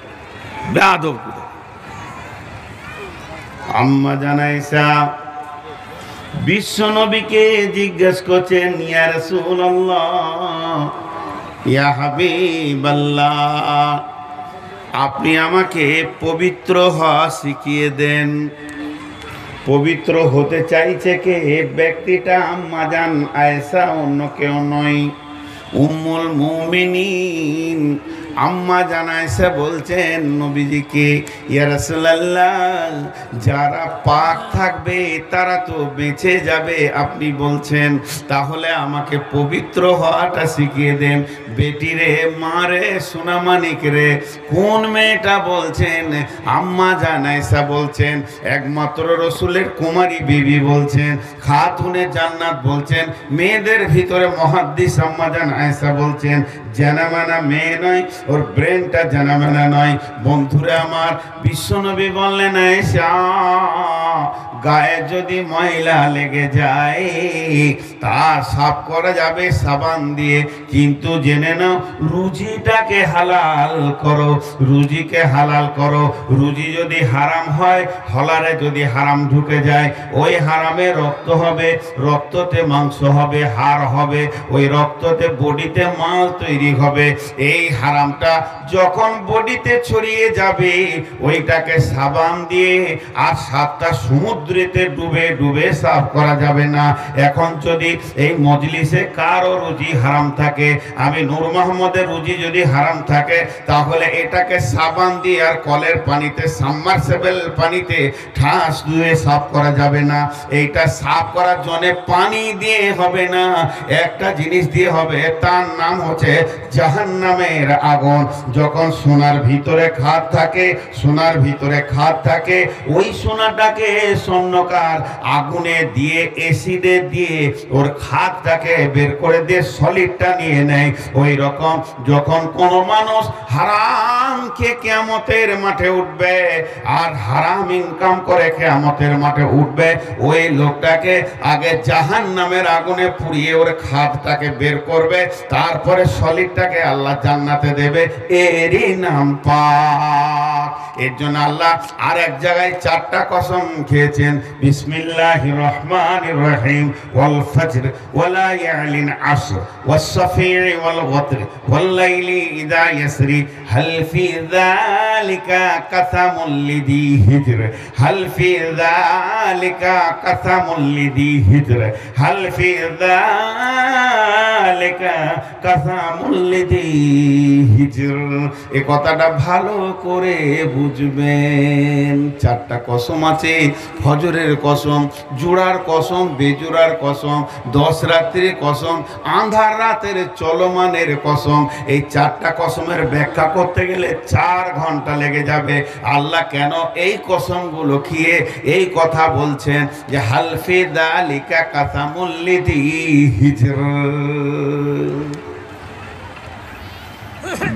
বেয়াদব। আম্মা জানাইসা বিশ্ব নবীকে জিজ্ঞেস করছেন, ইয়া রাসূলুল্লাহ, ইয়া হাবিবাল্লাহ, আপনি আমাকে পবিত্র হওয়া শিখিয়ে দেন। পবিত্র হতে চাইছে কে? ব্যক্তিটা আম্মা জান আয়েশা, অন্য কেউ নয়। উম্মুল মুমিনিন আম্মা জান আয়েশা বলছেন নবীজিকে, ইয়া রাসূলুল্লাহ, যারা পাক থাকবে তারা তো বেঁচে যাবে, আপনি বলছেন, তাহলে আমাকে পবিত্র হওয়াটা শিখিয়ে দেন। বেটিরে, মারে, সোনামানিক রে, কোন মেয়েটা বলছেন? আম্মা জান আয়েশা বলছেন, একমাত্র রসুলের কুমারী বিবি বলছেন, খাতুনে জান্নাত বলছেন। মেয়েদের ভিতরে মুহাদ্দিস আম্মা জান আয়েশা বলছেন, জানামানা মেয়ে নয়, ওর ব্রেনটা জানামানা নয়। বন্ধুরা আমার, বিশ্বনবী বললেন, আয়েশা, গায়ে যদি ময়লা লেগে যায় তা সাফ করা যাবে সাবান দিয়ে, কিন্তু জেনে নাও রুজিটাকে হালাল করো, রুজিকে হালাল করো। রুজি যদি হারাম হয়, হলারে যদি হারাম ঢুকে যায়, ওই হারামে রক্ত হবে, রক্ততে মাংস হবে, হাড় হবে, ওই রক্ততে বডিতে মাল তৈরি হবে। এই হারামটা যখন বডিতে ছড়িয়ে যাবে, ওইটাকে সাবান দিয়ে আর 7টা সমুদ্রেতে ডুবে ডুবে সাফ করা যাবে না। এখন যদি এই মজলিসে কারো রুজি হারাম থাকে, থাকে, আমি নূর মোহাম্মদের রুজি যদি হারাম থাকে, তাহলে এটাকে সাবান দিয়ে আর কলের পানিতে, সাবমার্সিবল পানিতে ঠাস ধুয়ে সাফ করা যাবে না। এইটা সাফ করার জন্য পানি দিয়ে হবে না, একটা জিনিস দিয়ে হবে, তার নাম হচ্ছে জাহান্নামের আগুন। যখন সোনার ভিতরে খাদ থাকে, সোনার ভিতরে খাদ থাকে, ওই সোনাটাকে স্বর্ণকার আগুনে দিয়ে, এসিডে দিয়ে ওর খাদটাকে বের করে দিয়ে সলিডটা নিয়ে নেয়। ওই রকম যখন কোন মানুষ হারাম খেয়ে কিয়ামতের মাঠে উঠবে আর হারাম ইনকাম করে কিয়ামতের মাঠে উঠবে, ওই লোকটাকে আগে জাহান্নামের আগুনে পুড়িয়ে ওর খাদটাকে বের করবে, তারপরে সলিডটাকে আল্লাহ জান্নাতে দেবে। এরই নাম পাক। এর জন্য আল্লাহ আর এক জায়গায় 4টা কসম খেয়েছেন, বিসমিল্লাহির রহমানির রহিম, ওয়াল ফজর ওয়া লায়ালিন আসর ওয়াস সাফি ওয়াল ওয়াতর ওয়াল লাইলি ইযা ইয়াসরি হাল ফি যালিকা কাসামুল লিযি হিজর হাল ফি যালিকা কাসামুল লিযি হিজর হাল ফি যালিকা কাসামুল লিযি হিজর। এই কথাটা ভালো করে বুঝবেন। 4টা কসম আছে, ফজরের কসম, জোড়ার কসম, বেজোড়ার কসম, 10 রাত্রির কসম, আন্ধার রাতের চলমানের কসম। এই 4টা কসমের ব্যাখ্যা করতে গেলে 4 ঘন্টা লেগে যাবে। আল্লাহ কেন এই কসমগুলো খেয়ে এই কথা বলছেন যে হালফি দালিকা কাসামুল লিযি হিজর।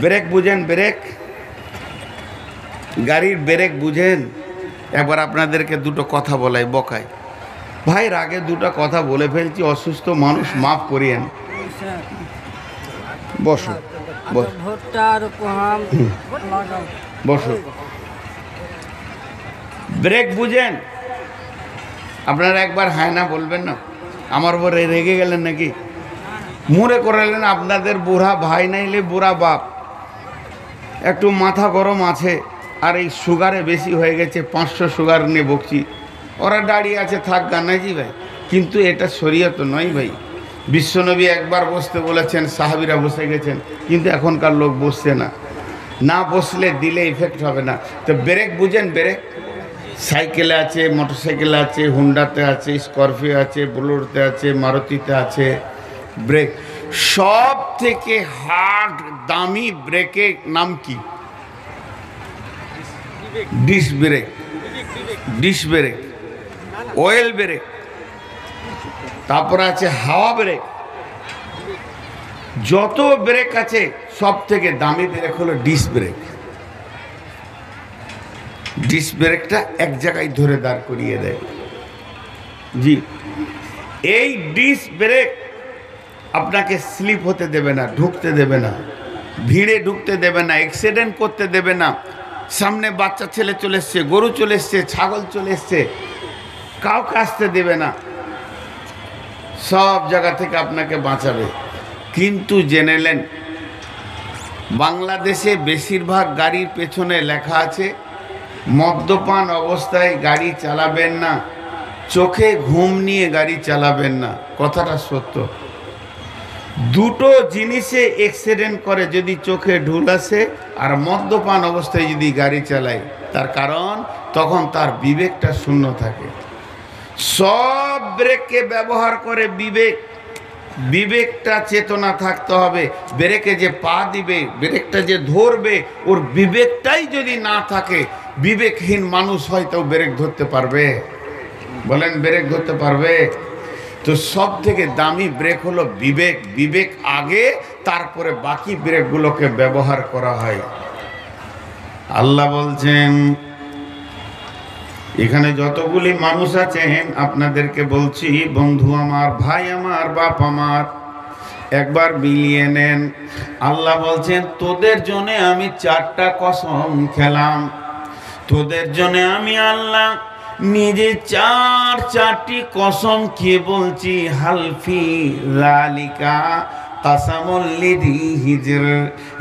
ব্রেক বুঝেন? ব্রেক, গাড়ির ব্রেক বুঝেন? একবার আপনাদেরকে দুটো কথা বলাই, বকাই ভাই, আগে দুটো কথা বলে ফেলছি, অসুস্থ মানুষ, মাফ করিয়েন। বসো বসো। ব্রেক বুঝেন? আপনারা একবার হায় না বলবেন না? আমার উপর রেগে গেলেন নাকি? মুড়ে করালেন। আপনাদের বুড়া ভাই নাইলে বুড়া বাপ, একটু মাথা গরম আছে, আর এই সুগারে বেশি হয়ে গেছে, 500 সুগার নিয়ে বকছি। ওরা দাঁড়িয়ে আছে, থাক গান্নাজি ভাই, কিন্তু এটা শরীয়ত নয় ভাই। বিশ্বনবী একবার বসতে বলেছেন, সাহাবীরা বসে গেছেন, কিন্তু এখনকার লোক বসছে না। না বসলে দিলে ইফেক্ট হবে না। তো ব্রেক বুঝেন? ব্রেক সাইকেলে আছে, মোটরসাইকেলে আছে, হুন্ডাতে আছে, স্করপিও আছে, বোলেরোতে আছে, মারুতিতে আছে। ব্রেক সব থেকে হার্ড দামি ব্রেকের নাম কি? Disc brake, disc brake, oil brake, তারপর আছে হাওয়া ব্রেক। যত ব্রেক আছে সব থেকে দামি ব্রেক হলো ডিস্ক ব্রেক। ডিস্ক ব্রেকটা এক জায়গায় ধরে দাঁড় করিয়ে দেয়। জি, এই ডিস্ক ব্রেক আপনাকে স্লিপ হতে দেবে না, ঢুকতে দেবে না, ভিড়ে ঢুকতে দেবে না, অ্যাক্সিডেন্ট করতে দেবে না। সামনে বাচ্চা ছেলে চলে এসছে, গরু চলে এসছে, ছাগল চলে এসছে, কাউকে আসতে দেবে না, সব জায়গা থেকে আপনাকে বাঁচাবে। কিন্তু জেনেলেন, বাংলাদেশে বেশিরভাগ গাড়ির পেছনে লেখা আছে মদ্যপান অবস্থায় গাড়ি চালাবেন না, চোখে ঘুম নিয়ে গাড়ি চালাবেন না। কথাটা সত্য। দুটো জিনিসে অ্যাক্সিডেন্ট করে, যদি চোখে ঢুল আসে আর মদ্যপান অবস্থায় যদি গাড়ি চালায়। তার কারণ তখন তার বিবেকটা শূন্য থাকে। সব ব্রেককে ব্যবহার করে বিবেক, বিবেকটা চেতনা থাকতে হবে। ব্রেকে যে পা দিবে, ব্রেকটা যে ধরবে, ওর বিবেকটাই যদি না থাকে, বিবেকহীন মানুষ হয়তো ব্রেক ধরতে পারবে? বলেন, ব্রেক ধরতে পারবে? তো সব থেকে দামি ব্রেক হলো বিবেক। বিবেক আগে, তারপরে বাকি ব্রেকগুলোকে ব্যবহার করা হয়। আল্লাহ বলছেন, এখানে যতগুলি মানুষ আছেন আপনাদেরকে বলছি, বন্ধু আমার, ভাই আমার, বাপ আমার, একবার মিলিয়ে নেন। আল্লাহ বলছেন, তোদের জন্য আমি 4টা কসম খেলাম। তোদের জন্য আমি আল্লাহ নিজে 4টি কসম খেয়ে বলছি, হালফি লালিকা কাসামুল লিযি হিজর,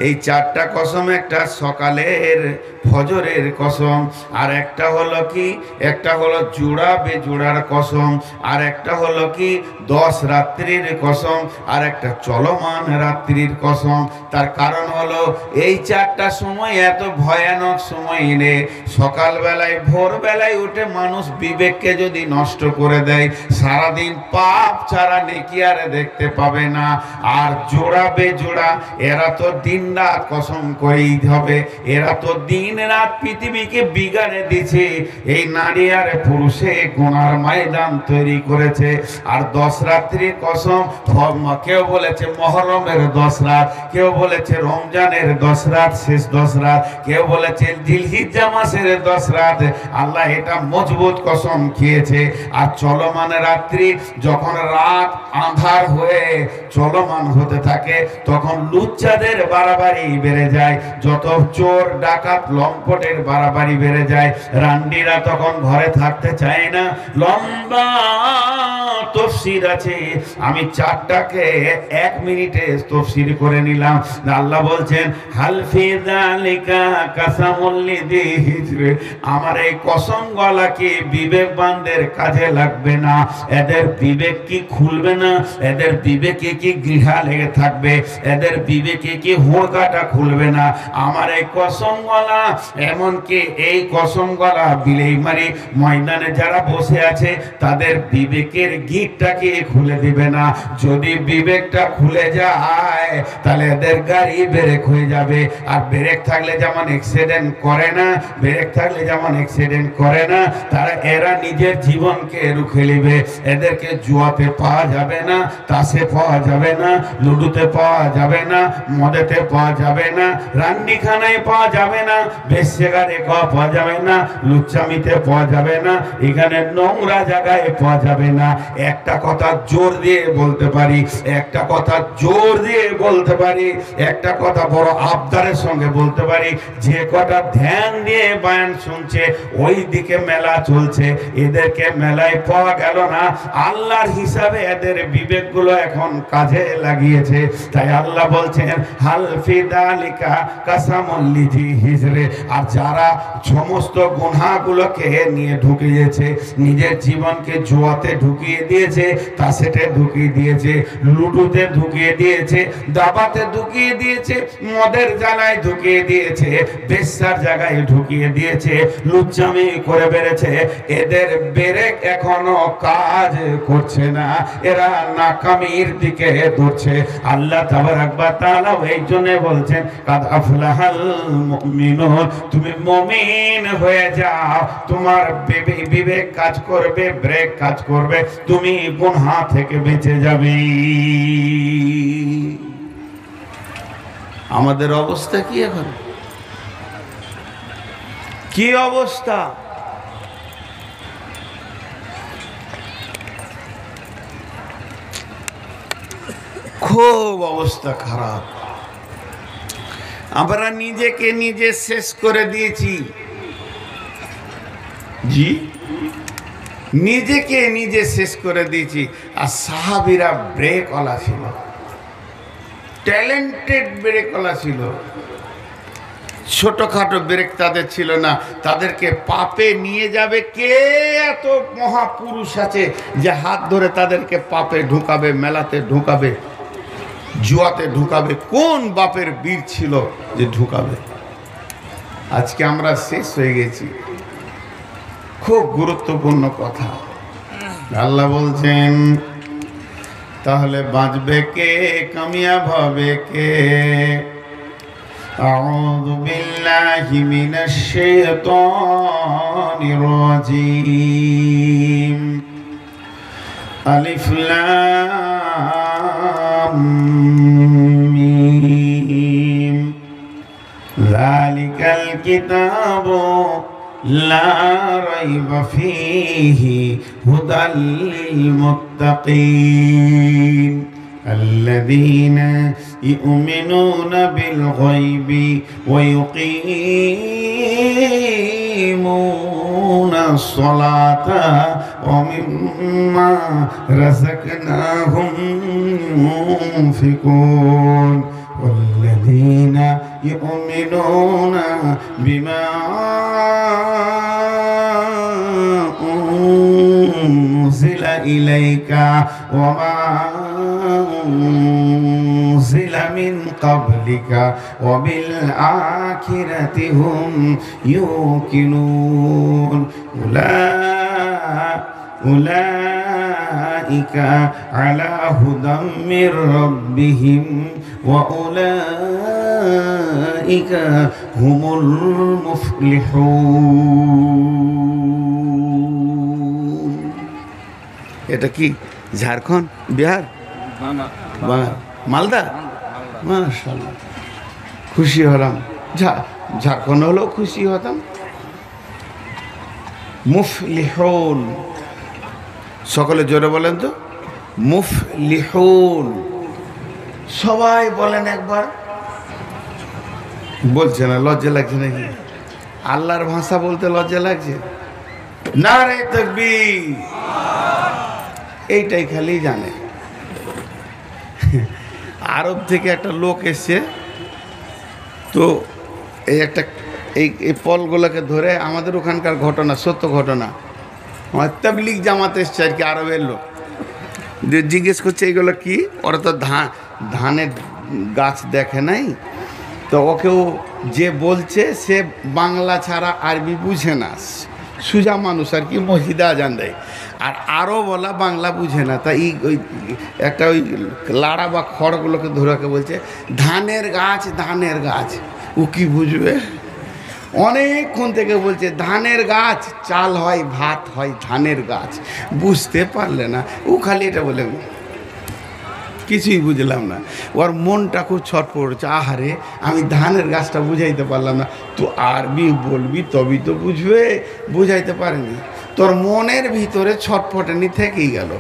এই চারটা কসম, একটা সকালের ফজরের কসম, আর একটা হলো কি, একটা হলো জোড়া বেজোড়ার কসম, আর একটা হলো কি 10 রাত্রির কসম, আর একটা চলমান রাত্রির কসম। তার কারণ হলো এই চারটা সময় এত ভয়ানক সময় নে, সকালবেলায় ভোরবেলায় উঠে মানুষ বিবেককে যদি নষ্ট করে দেয়, সারাদিন পাপ ছাড়া নেকি আর দেখতে পাবে না। আর জোড়া বেজোড়া, এরা তো দিন রাত কসম করেই হবে, এরা তো দিন রাত পৃথিবীকে বিগাড়ে দিছে, এই নারী আর পুরুষে গুনার ময়দান তৈরি করেছে। আর 10 রাত্রির কসম, কেউ বলেছে মহরমের 10 রাত, কেউ বলেছে রমজানের 10 রাত, শেষ 10 রাত, কেউ বলেছে জিলহিজ্জা মাসের 10 রাত। আল্লাহ এটা মজবুত কসম খেয়েছে। আর চলমান রাত্রি, যখন রাত আঁধার হয়ে চলমান হতে থাকে, তখন লুচ্চাদের বাড়াবাড়ি বেড়ে যায়, যত চোর ডাকাত লম্পটের বাড়াবাড়ি বেড়ে যায়, রান্ডিরা তখন ঘরে থাকতে চায় না। লম্বা তফসির আছে, আমি চারটাকে 1 মিনিটে তফসির করে নিলাম। আল্লাহ বলছেন হালফি যালিকা কাসামুল লিযি হিজর, আমার এই কসম গলা কি বিবেকবানদের কাজে লাগবে না? এদের বিবেক কি খুলবে না? এদের বিবেকে কি গৃহা লেগে থাকবে? এদের বিবেকে কি হোঁকাটা খুলবে না? আমার এই কসম গলা, এমনকি এই কসম গলা বিলেইমারি ময়দানে যারা বসে আছে, তাদের বিবেকের গিটটাকে খুলে দিবে না। যদি বিবেকটা খুলে যায়, তাহলে এদের গাড়ি ব্রেক হয়ে যাবে। আর ব্রেক থাকলে যেমন অ্যাক্সিডেন্ট করে না, ব্রেক থাকলে যেমন অ্যাক্সিডেন্ট করে না, তারা এরা নিজের জীবনকে রুখে নেবে। এদেরকে জুয়াতে পাওয়া যাবে না, তাসে পাওয়া যাবে না, লুডুতে পাওয়া যাবে না, মদেতে পাওয়া যাবে না, রান্ডিখানায় পাওয়া যাবে না, বেশ্যাগারে পাওয়া যাবে না, লুচ্চামিতে পাওয়া যাবে না, এখানে নোংরা জায়গায় পাওয়া যাবে না। একটা কথা জোর দিয়ে বলতে পারি, একটা কথা জোর দিয়ে বলতে পারি, একটা কথা বড় আবদারের সঙ্গে বলতে পারি, যে কটা ধ্যান দিয়ে বয়ান শুনছে ওই দিকে মেলা চলছে, এদেরকে মেলায় পাওয়া গেল না। আল্লাহর হিসাবে এদের বিবেকগুলো এখন কাজে লাগিয়েছে। তাই আল্লাহ বলছেন হাল ফি যালিকা কাসামুল লিযি হিজর। আর যারা সমস্ত গুনাহগুলোকে নিয়ে ঢুকিয়েছে, নিজের জীবনকে জুয়াতে ঢুকিয়ে দিয়েছে, তাসেটে ঢুকিয়ে দিয়েছে, লুডুতে ঢুকিয়ে দিয়েছে, দাবাতে ঢুকিয়ে দিয়েছে, মদের জ্বালায় ঢুকিয়ে দিয়েছে, বেশ্যার জায়গায় ঢুকিয়ে দিয়েছে, লুচ্চামি করে বেড়েছে, এদের ব্রেক এখনো কাজ করছে না, এরা নাকামির দিকে দৌড়ছে। আল্লাহ তাবারাক ওয়া তাআলা এই জন্য বলছেন কাদ আফলাহাল মুমিনুন, তুমি মুমিন হয়ে যাও, তোমার বিবেক কাজ করবে, ব্রেক কাজ করবে, তুমি গুনাহ থেকে বেঁচে যাবে। আমাদের অবস্থা কি এখন? কি অবস্থা? খুব অবস্থা খারাপ। আমরা নিজেকে নিজে শেষ করে দিয়েছি। জি, নিজেকে নিজে শেষ করে দিয়েছি। আর সাহাবীরা ব্রেকওয়ালা ছিল, ট্যালেন্টেড ব্রেকওয়ালা ছিল। ছোটখাটো ব্রেক তাদের ছিল না, তাদেরকে পাপে নিয়ে যাবে কে? এত মহাপুরুষ আছে যে হাত ধরে তাদেরকে পাপে ঢুকাবে, মেলাতে ঢুকাবে, জুয়াতে ঢুকাবে। কোন বাপের বীর ছিল যে ঢুকাবে? আজকে আমরা শেষ হয়ে গেছি। খুব গুরুত্বপূর্ণ কথা। আল্লাহ বলছেন তাহলে বাঁচবে কে, কামিয়াব হবে কে? আউযু বিল্লাহি মিনাশ শাইতানির রাজীম। আলিফ লাম মিম। যালিকাল কিতাবু লা রাইবা ফীহি হুদাল লিল মুত্তাকিন الذين يؤمنون بالغيب ويقيمون ويقيمون الصلاة ومما رزقناهم ينفقون والذين يؤمنون بما أنزل إليك وما أنزل من قبلك وبالآخرة هم يوقنون أولئك على هدى من ربهم وأولئك هم المفلحون. এটা কি ঝাড়খণ্ড, বিহার, মালদা? মাশাআল্লাহ, খুশি হলাম। ঝাড়খণ্ড হলেও খুশি হতাম। মুফলিহুন, সকলে জোরে বলেন তো, মুফলিহুন। সবাই বলেন একবার। বলছে না, লজ্জা লাগছে নাকি? আল্লাহর ভাষা বলতে লজ্জা লাগছে? নারে তাকবীর, এইটাই খালি জানে। আরব থেকে একটা লোক এসছে, তো এই পলগুলোকে ধরে, আমাদের ওখানকার ঘটনা, সত্য ঘটনা, আমার তাবলিগ জামাত এসছে আর কি, আরবের লোক, জিজ্ঞেস করছে এইগুলো কি। ওরা তো ধানের গাছ দেখে নাই, তো ওকেও যে বলছে সে বাংলা ছাড়া আরবি বুঝে না, সুজা মানুষ আর কি, মসজিদে আজান দেয়, আর আরও বলা বাংলা বুঝে না। তাই ওই একটা ওই লাড়া বা খড়গুলোকে ধরে বলছে ধানের গাছ, ধানের গাছ। ও কি বুঝবে? অনেকক্ষণ থেকে বলছে ধানের গাছ, চাল হয়, ভাত হয়, ধানের গাছ। বুঝতে পারলে না, ও খালি এটা বলে, কিছুই বুঝলাম না। ওর মনটা খুব ছটফট করছে, আহারে আমি ধানের গাছটা বুঝাইতে পারলাম না। তো আরবি বলবি তবেই তো বুঝবে, বুঝাইতে পারেনি। তোর মনের ভিতরে ছটফটানি থেকেই গেল।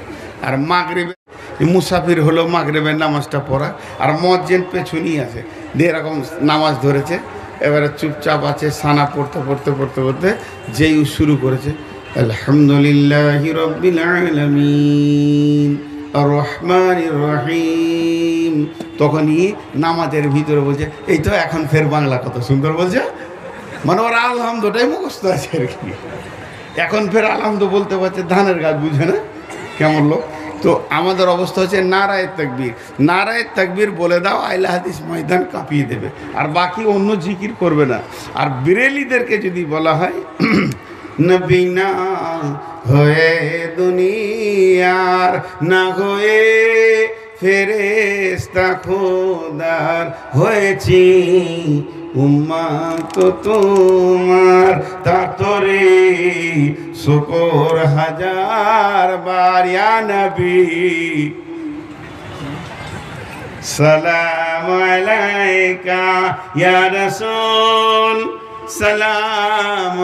আর মাগরিবে মুসাফির হলো, মাগরিবের নামাজটা পড়া, আর মসজিদ পেছনেই আছে, দিয়ে এরকম নামাজ ধরেছে, এবারে চুপচাপ আছে, সানা পড়তে পড়তে পড়তে পড়তে যেই শুরু করেছে, আলহামদুলিল্লাহি রাব্বিল আলামিন আর রহমানির রহিম, তখনই নামাজের ভিতরে বলছে, এই তো এখন ফের বাংলা কত সুন্দর বলছে, মানে ওর আলহামদুটাই মুখস্থ আছে আর কি। এখন ফের আলহামদু বলতে পারছে, ধানের গাছ বুঝে না, কেমন লোক। তো আমাদের অবস্থা হচ্ছে নারায়ে তাকবীর, নারায়ে তাকবীর বলে দাও, আহলে হাদিস ময়দান কাঁপিয়ে দেবে, আর বাকি অন্য জিকির করবে না। আর বিরেলিদেরকে যদি বলা হয় নবী না হয়ে দুনিয়ার, না হয়ে ফেরেশতা খোদার হয়েছি, উম্মত তোমার তাতরে শুকর হাজার বার, ইয়া নবী সালাম আলাইকা, ইয়া রাসূল সালাম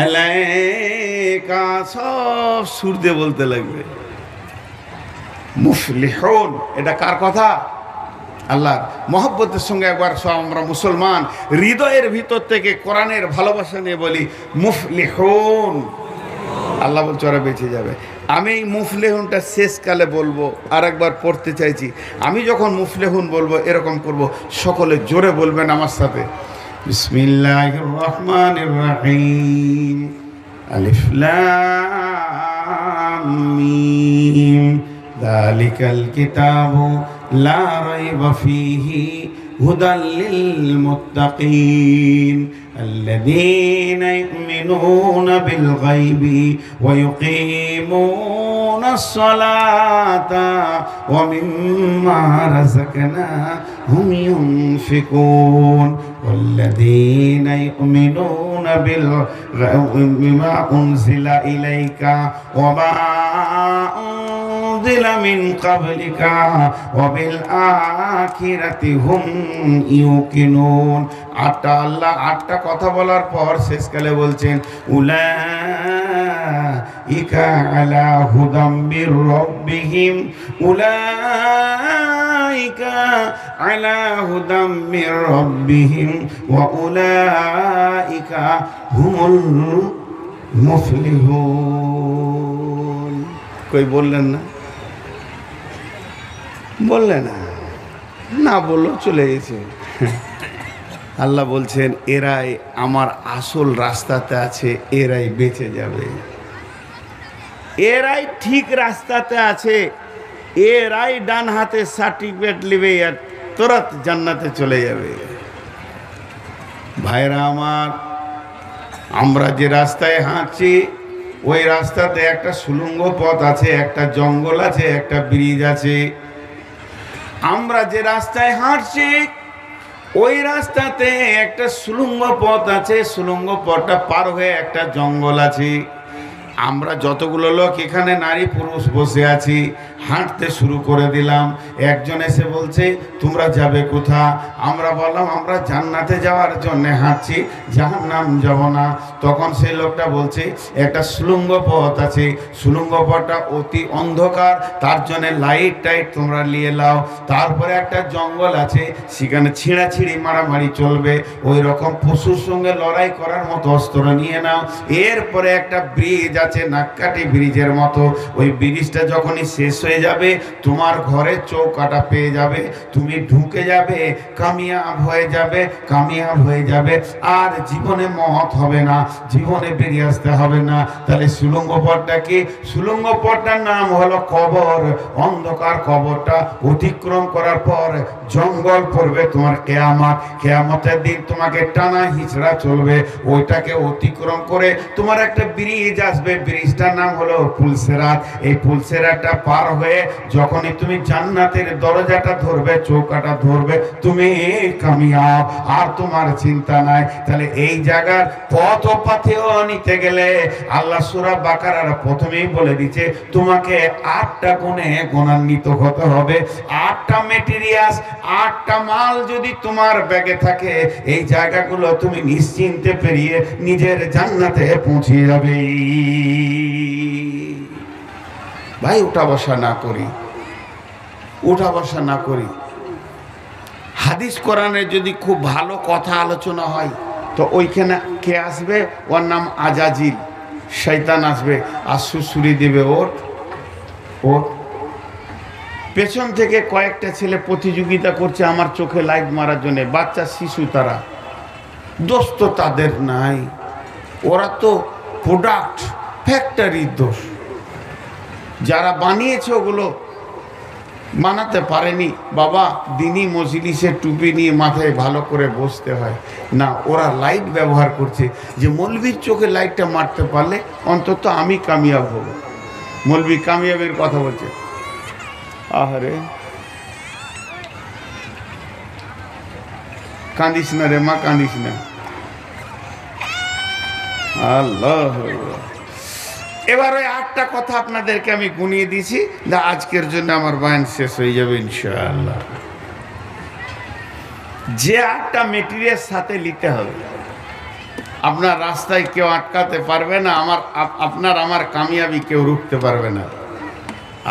আলাইকা। সব সুর দিয়ে বলতে লাগবে। মুফলিহুন, এটা কার কথা? আল্লাহর মহব্বতের সঙ্গে একবার সব আমরা মুসলমান হৃদয়ের ভিতর থেকে কোরআনের ভালোবাসা নিয়ে বলি মুফলিহুন। আল্লাহ বলছে ওরা বেঁচে যাবে। আমি এই মুফলিহুনটা শেষকালে বলবো, আর একবার পড়তে চাইছি। আমি যখন মুফলিহুন বলবো এরকম করব, সকলে জোরে বলবেন আমার সাথে, বিসমিল্লাহির রহমানির রহিম, আলিফ লাম মিম, যালিকাল কিতাবু লা রাইবা ফীহি হুদাল লিল মুত্তাকিন আল্লাযীনা ইউমিনুনা বিল গায়বি ওয়া ইউকিমুনাস সালাতা ওয়া মিম্মা রাযাকনাহুম ইউনফিকুন ওয়াল্লাযীনা ইউমিনুনা বিমা উনজিলা ইলাইকা ওয়া মা উনজিলা মিন ক্বাবলিকা ওয়া বিল আখিরাতি হুম ইউকিনুন। আল্লাহ 8টা কথা বলার পর শেষকালে বলছেন উলাইকা আলা হুদাম মির রাব্বিহিম, উলাইকা উলাইকা আলা হুদাম মির রাব্বিহিম ওয়া উলাইকা হুমুল মুফলিহুন। কই বললেন না? বললেন না, না বললো চলে গেছে। আল্লাহ বলছেন এরাই আমার আসল রাস্তাতে আছে, এরাই বেঁচে যাবে, এরাই ঠিক রাস্তাতে আছে, এরাই ডান হাতে সার্টিফিকেট নেবে আর তুরন্ত জান্নাতে চলে যাবে। ভাইরা আমার, আমরা যে রাস্তায় হাঁটছি ওই রাস্তাতে একটা সুড়ঙ্গ পথ আছে, একটা জঙ্গল আছে, একটা ব্রিজ আছে। আমরা যে রাস্তায় হাঁটছি ওই রাস্তাতে একটা সুড়ঙ্গ পথ আছে, সুড়ঙ্গ পথটা পার হয়ে একটা জঙ্গল আছে। আমরা যতগুলো লোক এখানে নারী পুরুষ বসে আছি, হাঁটতে শুরু করে দিলাম। একজন এসে বলছে তোমরা যাবে কোথা? আমরা বললাম আমরা জান্নাতে যাওয়ার জন্য হাঁটছি, জাহান্নাম যাব না। তখন সেই লোকটা বলছে একটা সুড়ঙ্গ পথ আছে, সুড়ঙ্গ পথটা অতি অন্ধকার, তার জন্য লাইট টাইট তোমরা নিয়ে নাও। তারপরে একটা জঙ্গল আছে, সেখানে ছিঁড়াছিঁড়ি মারামারি চলবে, ওই রকম পশুর সঙ্গে লড়াই করার মতো অস্ত্র নিয়ে নাও। এরপরে একটা ব্রিজ আছে, নাক্কাটি ব্রিজের মতো, ওই ব্রিজটা যখনই শেষ হয়ে যাবে তোমার ঘরে চৌকাটা পেয়ে যাবে, তুমি ঢুকে যাবে, কামিয়াব হয়ে যাবে, কামিয়াব হয়ে যাবে, আর জীবনে মওত হবে না, জীবনে বেরিয়ে আসতে হবে না। তাহলে সুড়ঙ্গ পথটা কি? সুড়ঙ্গ পথটার নাম হলো কবর। অন্ধকার কবরটা অতিক্রম করার পর জঙ্গল পড়বে তোমার কিয়ামত, কিয়ামতের দিন তোমাকে টানা হিচড়া চলবে, ওইটাকে অতিক্রম করে তোমার একটা ব্রিজ আসবে, ব্রিজটার নাম হলো পুলসেরাত। এই পুলসেরাতটা পার হয়ে যখনই তুমি জান্নাতের দরজাটা ধরবে, চৌকাটা ধরবে, তুমি কামিয়াব, আর তোমার চিন্তা নাই। তাহলে এই জায়গার পথ ও পাথেয় নিতে গেলে আল্লাহ সূরা বাকারার প্রথমেই বলে দিচ্ছে তোমাকে 8টা গুণে গুণান্বিত হতে হবে। 8টা মেটেরিয়ালস, 8টা মাল যদি তোমার ব্যাগে থাকে, এই জায়গাগুলো তুমি নিশ্চিন্তে পেরিয়ে নিজের জান্নাতে পৌঁছে যাবে। ভাই উঠা বসা না করি, উঠা বসা না করি। হাদিস কোরআনে যদি খুব ভালো কথা আলোচনা হয় তো ওইখানে কে আসবে? ওর নাম আজাজিল, শয়তান আসবে আর সুসুরি দেবে ওর ওর পেছন থেকে কয়েকটা ছেলে প্রতিযোগিতা করছে আমার চোখে লাইট মারার জন্য, বাচ্চা শিশু, তারা দোষ তো তাদের নাই, ওরা তো প্রোডাক্ট, ফ্যাক্টরির দোষ। যারা বানিয়েছে ওগুলো বানাতে পারেনি। বাবা দিনী মজলিসে টুপি নিয়ে মাথায় ভালো করে বসতে হয় না, ওরা লাইট ব্যবহার করছে যে মৌলবীর চোখে লাইটটা মারতে পারলে অন্তত আমি কামিয়াব হব। মৌলবী কামিয়াবের কথা বলছে। আহারে কাঁদিস না রে মা, কাঁদিস না। আল্লাহ, এবার ওই 8টা কথা আপনাদেরকে আমি গুনিয়ে দিছি, যা আজকের জন্য আমার বয়ান শেষ হয়ে যাবে ইনশাআল্লাহ। যে 8টা মেটেরিয়াল সাথে নিতে হবে, আপনার রাস্তায় কেউ আটকাতে পারবে না, আপনার আমার কামিয়াবি কেউ রুখতে পারবে না।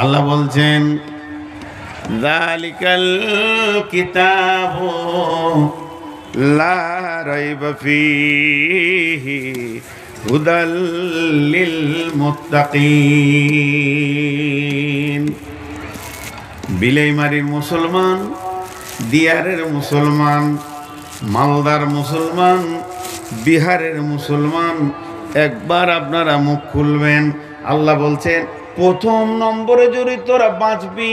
আল্লাহ বলছেন যালিকাল কিতাবু লা রাইবা ফীহি হুদাল লিল মুত্তাকিন। বিলাইমারির মুসলমান, দিয়ারের মুসলমান, মালদার মুসলমান, বিহারের মুসলমান, একবার আপনারা মুখ খুলবেন। আল্লাহ বলছেন প্রথম নম্বরে যদি তোরা বাঁচবি,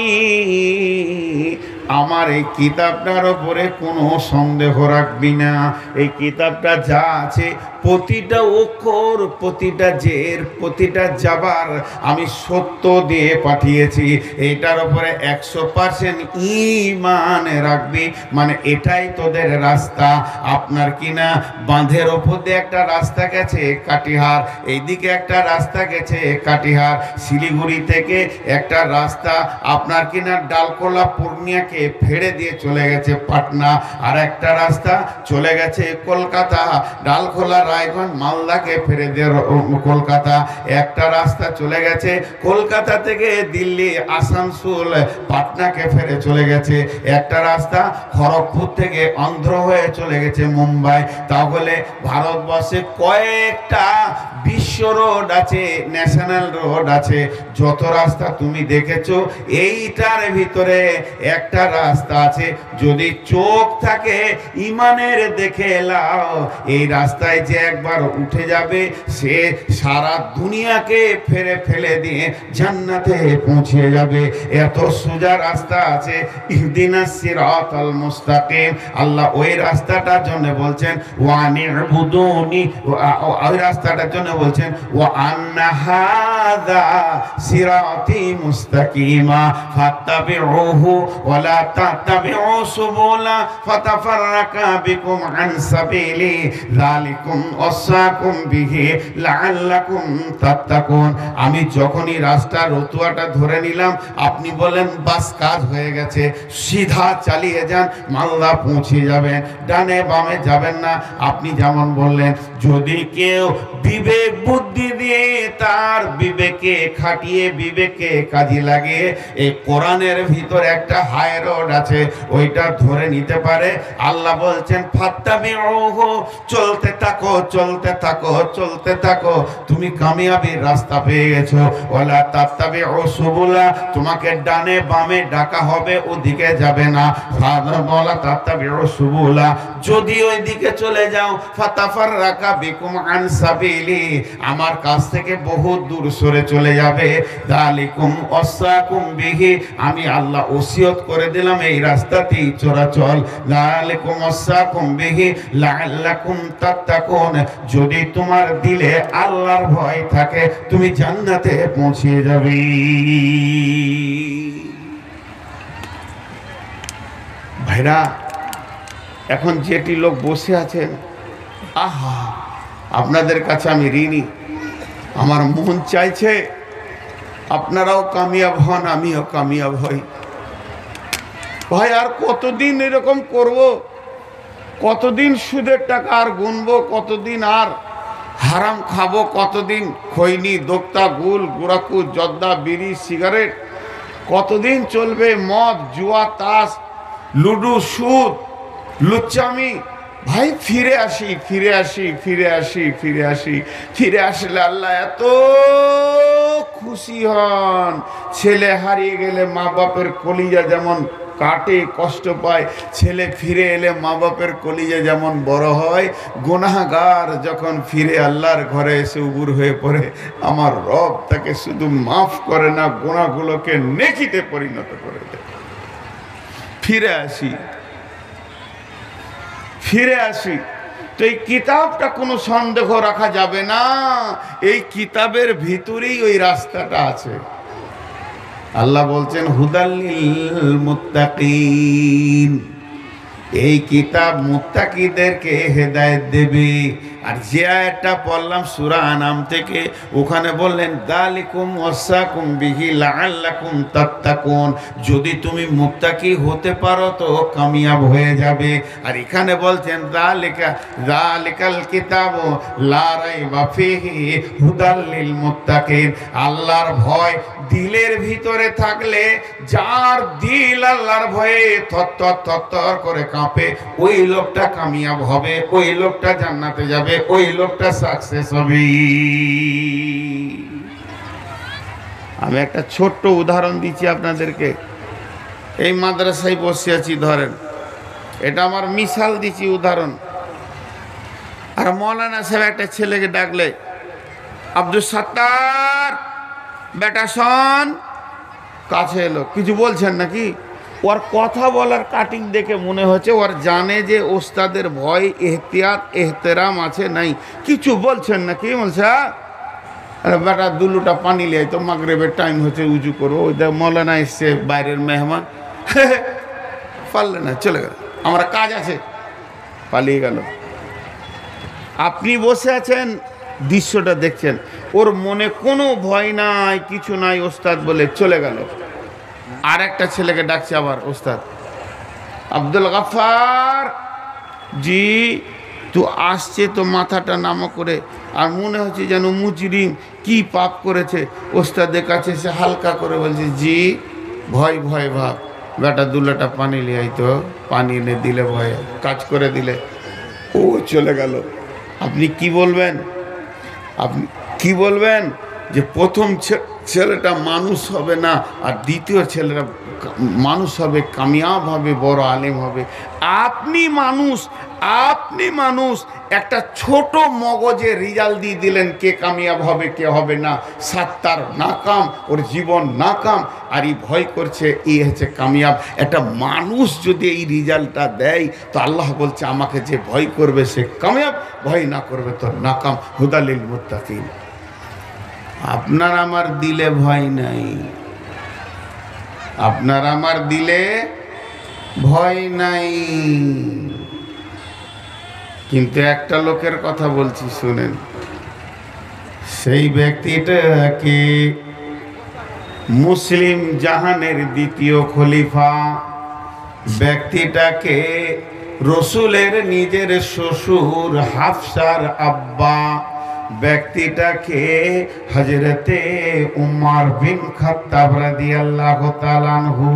আমার এই কিতাবটার ওপরে কোনো সন্দেহ রাখবি না। এই কিতাবটা যা আছে প্রতিটা অক্ষর, প্রতিটা জের, প্রতিটা জাবার আমি সত্য দিয়ে পাঠিয়েছি। এটার উপরে 100% ঈমান রাখবি, মানে এটাই তোদের রাস্তা। আপনার কিনা বাঁধের ওপর দিয়ে একটা রাস্তা গেছে কাটিহার, এইদিকে একটা রাস্তা গেছে কাটিহার, শিলিগুড়ি থেকে একটা রাস্তা আপনার কিনা ডালকোলা পূর্ণিয়া দুনিয়াকে ফেড়ে দিয়ে চলে গেছে পাটনা, আর একটা রাস্তা চলে গেছে কলকাতা, ডালখোলা, রায়গঞ্জ, মালদাকে ফেড়ে দিয়ে কলকাতা। একটা রাস্তা চলে গেছে কলকাতা থেকে দিল্লি, আসানসোল, পাটনাকে ফেরে চলে গেছে। একটা রাস্তা খড়গপুর থেকে অন্ধ্র হয়ে চলে গেছে মুম্বাই। তাহলে ভারতবর্ষে কয়েকটা বিশ্ব রোড আছে, ন্যাশনাল রোড আছে। যত রাস্তা তুমি দেখেছো, এইটার ভিতরে একটা রাস্তা আছে। যদি চোখ থাকে ইমানের দেখে এলাও, এই রাস্তায় যে একবার উঠে যাবে সে সারা দুনিয়াকে ফেরে ফেলে দিয়ে জান্নাতে পৌঁছে যাবে। এত সোজা রাস্তা আছে। ইহদিনাস সিরাতাল মুস্তাকিম। আল্লাহ ওই রাস্তাটার জন্য বলছেন ওয়ানি'বুদুনি, ওই রাস্তাটার জন্য বলছেন ওয়া আন্না হাযা সিরাতি মুস্তাকিমা ফাত্তাবিউহু ওয়া লা তাত্তাবিউ সুবুলা ফাতাফাররাকা বিকুম আন সাবিলি যালিকুম ওয়াসাকুম বিহি লাআল্লাকুম তাত্তাকুন। আমি যখনই রাস্তার রতুয়াটা ধরে নিলাম, আপনি বলেন বাস কাজ হয়ে গেছে, সিধা চালিয়ে যান, মালদা পৌঁছে যাবেন, ডানে বামে যাবেন না। আপনি যেমন বললেন, যদি কেউ বিবেক বুদ্ধি দিয়ে তার বিবেকে খাটিয়ে বিবেকে কাজে লাগিয়ে এই কোরআনের ভিতর একটা হাই রোড আছে, ওইটা ধরে নিতে পারে। আল্লাহ বলছেন ফাত্তাবিউহু, চলতে থাকো চলতে থাকো চলতে থাকো, তুমি কামিয়াবির রাস্তা পেয়ে গেছো। ওয়ালা তাত্তাবিউ সুবুলা, তোমাকে ডানে বামে ডাকা হবে, ওদিকে যাবে না। ওয়ালা তাত্তাবিউ সুবুলা, যদি ওই দিকে চলে যাও ফাতাফাররাকা বিকুম আন সাবিলি, আমার কাছ থেকে বহু দূর সরে চলে যাবে। যালিকুম ওয়াসাকুম বিহি, আমি আল্লাহ ওসিয়ত করে দিলাম এই রাস্তাতেই চলাচল। যালিকুম ওয়াসাকুম বিহি লাআল্লাকুম তাত্তাকুন, যদি তোমার দিলে আল্লাহর ভয় থাকে তুমি জান্নাতে পৌঁছে যাবে। ভাইরা, এখন যেটি লোক বসে আছেন, আহা, আপনাদের কাছে আমি ঋণী। আমার মন চাইছে আপনারাও কামিয়াব হন, আমিও কামিয়াব হই। ভাই, আর কতদিন এরকম করব? কতদিন সুদের টাকা আর গুনবো? কতদিন আর হারাম খাবো? কতদিন খৈনি, দোক্তা, গুল, গুড়াকু, জর্দা, বিড়ি, সিগারেট? কতদিন চলবে মদ, জুয়া, তাস, লুডু, সুদ, লুচ্চামি? ভাই, ফিরে আসি ফিরে আসি ফিরে আসি ফিরে আসি। ফিরে আসলে আল্লাহ এত খুশি হন। ছেলে হারিয়ে গেলে মা বাপের কলিজা যেমন কাটে, কষ্ট পায়, ছেলে ফিরে এলে মা বাপের কলিজা যেমন বড় হয়। গুনাহগার যখন ফিরে আল্লাহর ঘরে এসে উবুর হয়ে পড়ে, আমার রব তাকে শুধু মাফ করে না, গুনাহগুলোকে নেকিতে পরিণত করে দেয়। ফিরে আসি ফিরে আসি। তো এই কিতাবটা কোনো সন্দেহ রাখা যাবে না, এই কিতাবের ভিতরেই ওই রাস্তাটা আছে। আল্লাহ বলছেন হুদাল্লিল মুত্তাকিন, এই কিতাব মুত্তাকিদেরকে হেদায়েত দেবে। আর যে আয়াতটা পড়লাম সূরা আনাম থেকে, ওখানে বললেন যালিকুম ওয়াসাকুম বিহি লাআল্লাকুম তাত্তাকুন, যদি তুমি মুত্তাকি হতে পারো তো কামিয়াব হয়ে যাবে। আর এখানে বলছেন যালিকাল কিতাবু লা রাইবা ফিহি হুদাল লিল মুত্তাকিন, আল্লাহর ভয় দিলের ভিতরে থাকলে, যার দিল আল্লাহর ভয়ে থরথর করে কাঁপে, ওই লোকটা কামিয়াব হবে, ওই লোকটা জান্নাতে যাবে, ওই লোকটা সাকসেস হবে। আমি একটা ছোট্ট উদাহরণ দিচ্ছি আপনাদেরকে। এই মাদ্রাসায় বসে আছি, ধরেন, এটা আমার মিসাল দিচ্ছি, উদাহরণ। আর মৌলানা সাহেব একটা ছেলেকে ডাকলে, আব্দুল সাত্তার বেটা শোন, কাছে এলো, কিছু বলছেন নাকি? ওর কথা বলার কাটিং দেখে মনে হচ্ছে ওর জানে যে ওস্তাদের ভয়, এহতিয়াত, এহতেরাম আছে নাই। কিছু বলছেন নাকি? বলছে আরে বেটা দুলুটা পানি লিয়ে তো, মাগরিবের টাইম হচ্ছে, উজু করবো। ওই দেখ মৌলানা এসছে, বাইরের মেহমান, পারলে না, চলে গেল, আমার কাজ আছে, পালিয়ে গেল। আপনি বসে আছেন, দৃশ্যটা দেখছেন, ওর মনে কোনো ভয় নাই, কিছু নাই, ওস্তাদ বলে চলে গেল। আর একটা ছেলেকে ডাকছে আবার, ওস্তাদ আব্দুল গাফফার জি, তো আসছে তো মাথাটা নামা করে, আর মনে হচ্ছে যেন মুজরিম কি পাপ করেছে। ওস্তাদের কাছে সে হালকা করে বলছে, জি ভয় ভয় ভাব, বেটা দুলাটা পানি লিয়াই, তো পানি এনে দিলে, ভয়ে কাজ করে দিলে, ও চলে গেল। আপনি কি বলবেন? আপনি কি বলবেন যে প্রথম ছেলেটা মানুষ হবে না, আর দ্বিতীয় ছেলেটা মানুষ হবে, কামিয়াব হবে, বড় আলেম হবে। আপনি মানুষ একটা ছোট মগজে রেজাল্ট দিয়ে দিলেন কে কামিয়াব হবে কে হবে না। সাত্তার নাকাম, ওর জীবন নাকাম, আর এই ভয় করছে এই হচ্ছে কামিয়াব। একটা মানুষ যদি এই রেজাল্টটা দেয়, তো আল্লাহ বলছে আমাকে যে ভয় করবে সে কামিয়াব, ভয় না করবে তো নাকাম। হুদালিল মুত্তাকিন। আপনার আমার দিলে ভয় নাই, আপনার আমার দিলে ভয় নাই। কিন্তু একটা লোকের কথা বলছি শুনেন, সেই ব্যক্তিটাকে মুসলিম জাহানের দ্বিতীয় খলিফা, ব্যক্তিটাকে রসুলের নিজের শ্বশুর হাফসার আব্বা, ব্যক্তিটাকে হযরতে উমর বিন খাত্তাব রাদিয়াল্লাহু তাআলা আনহু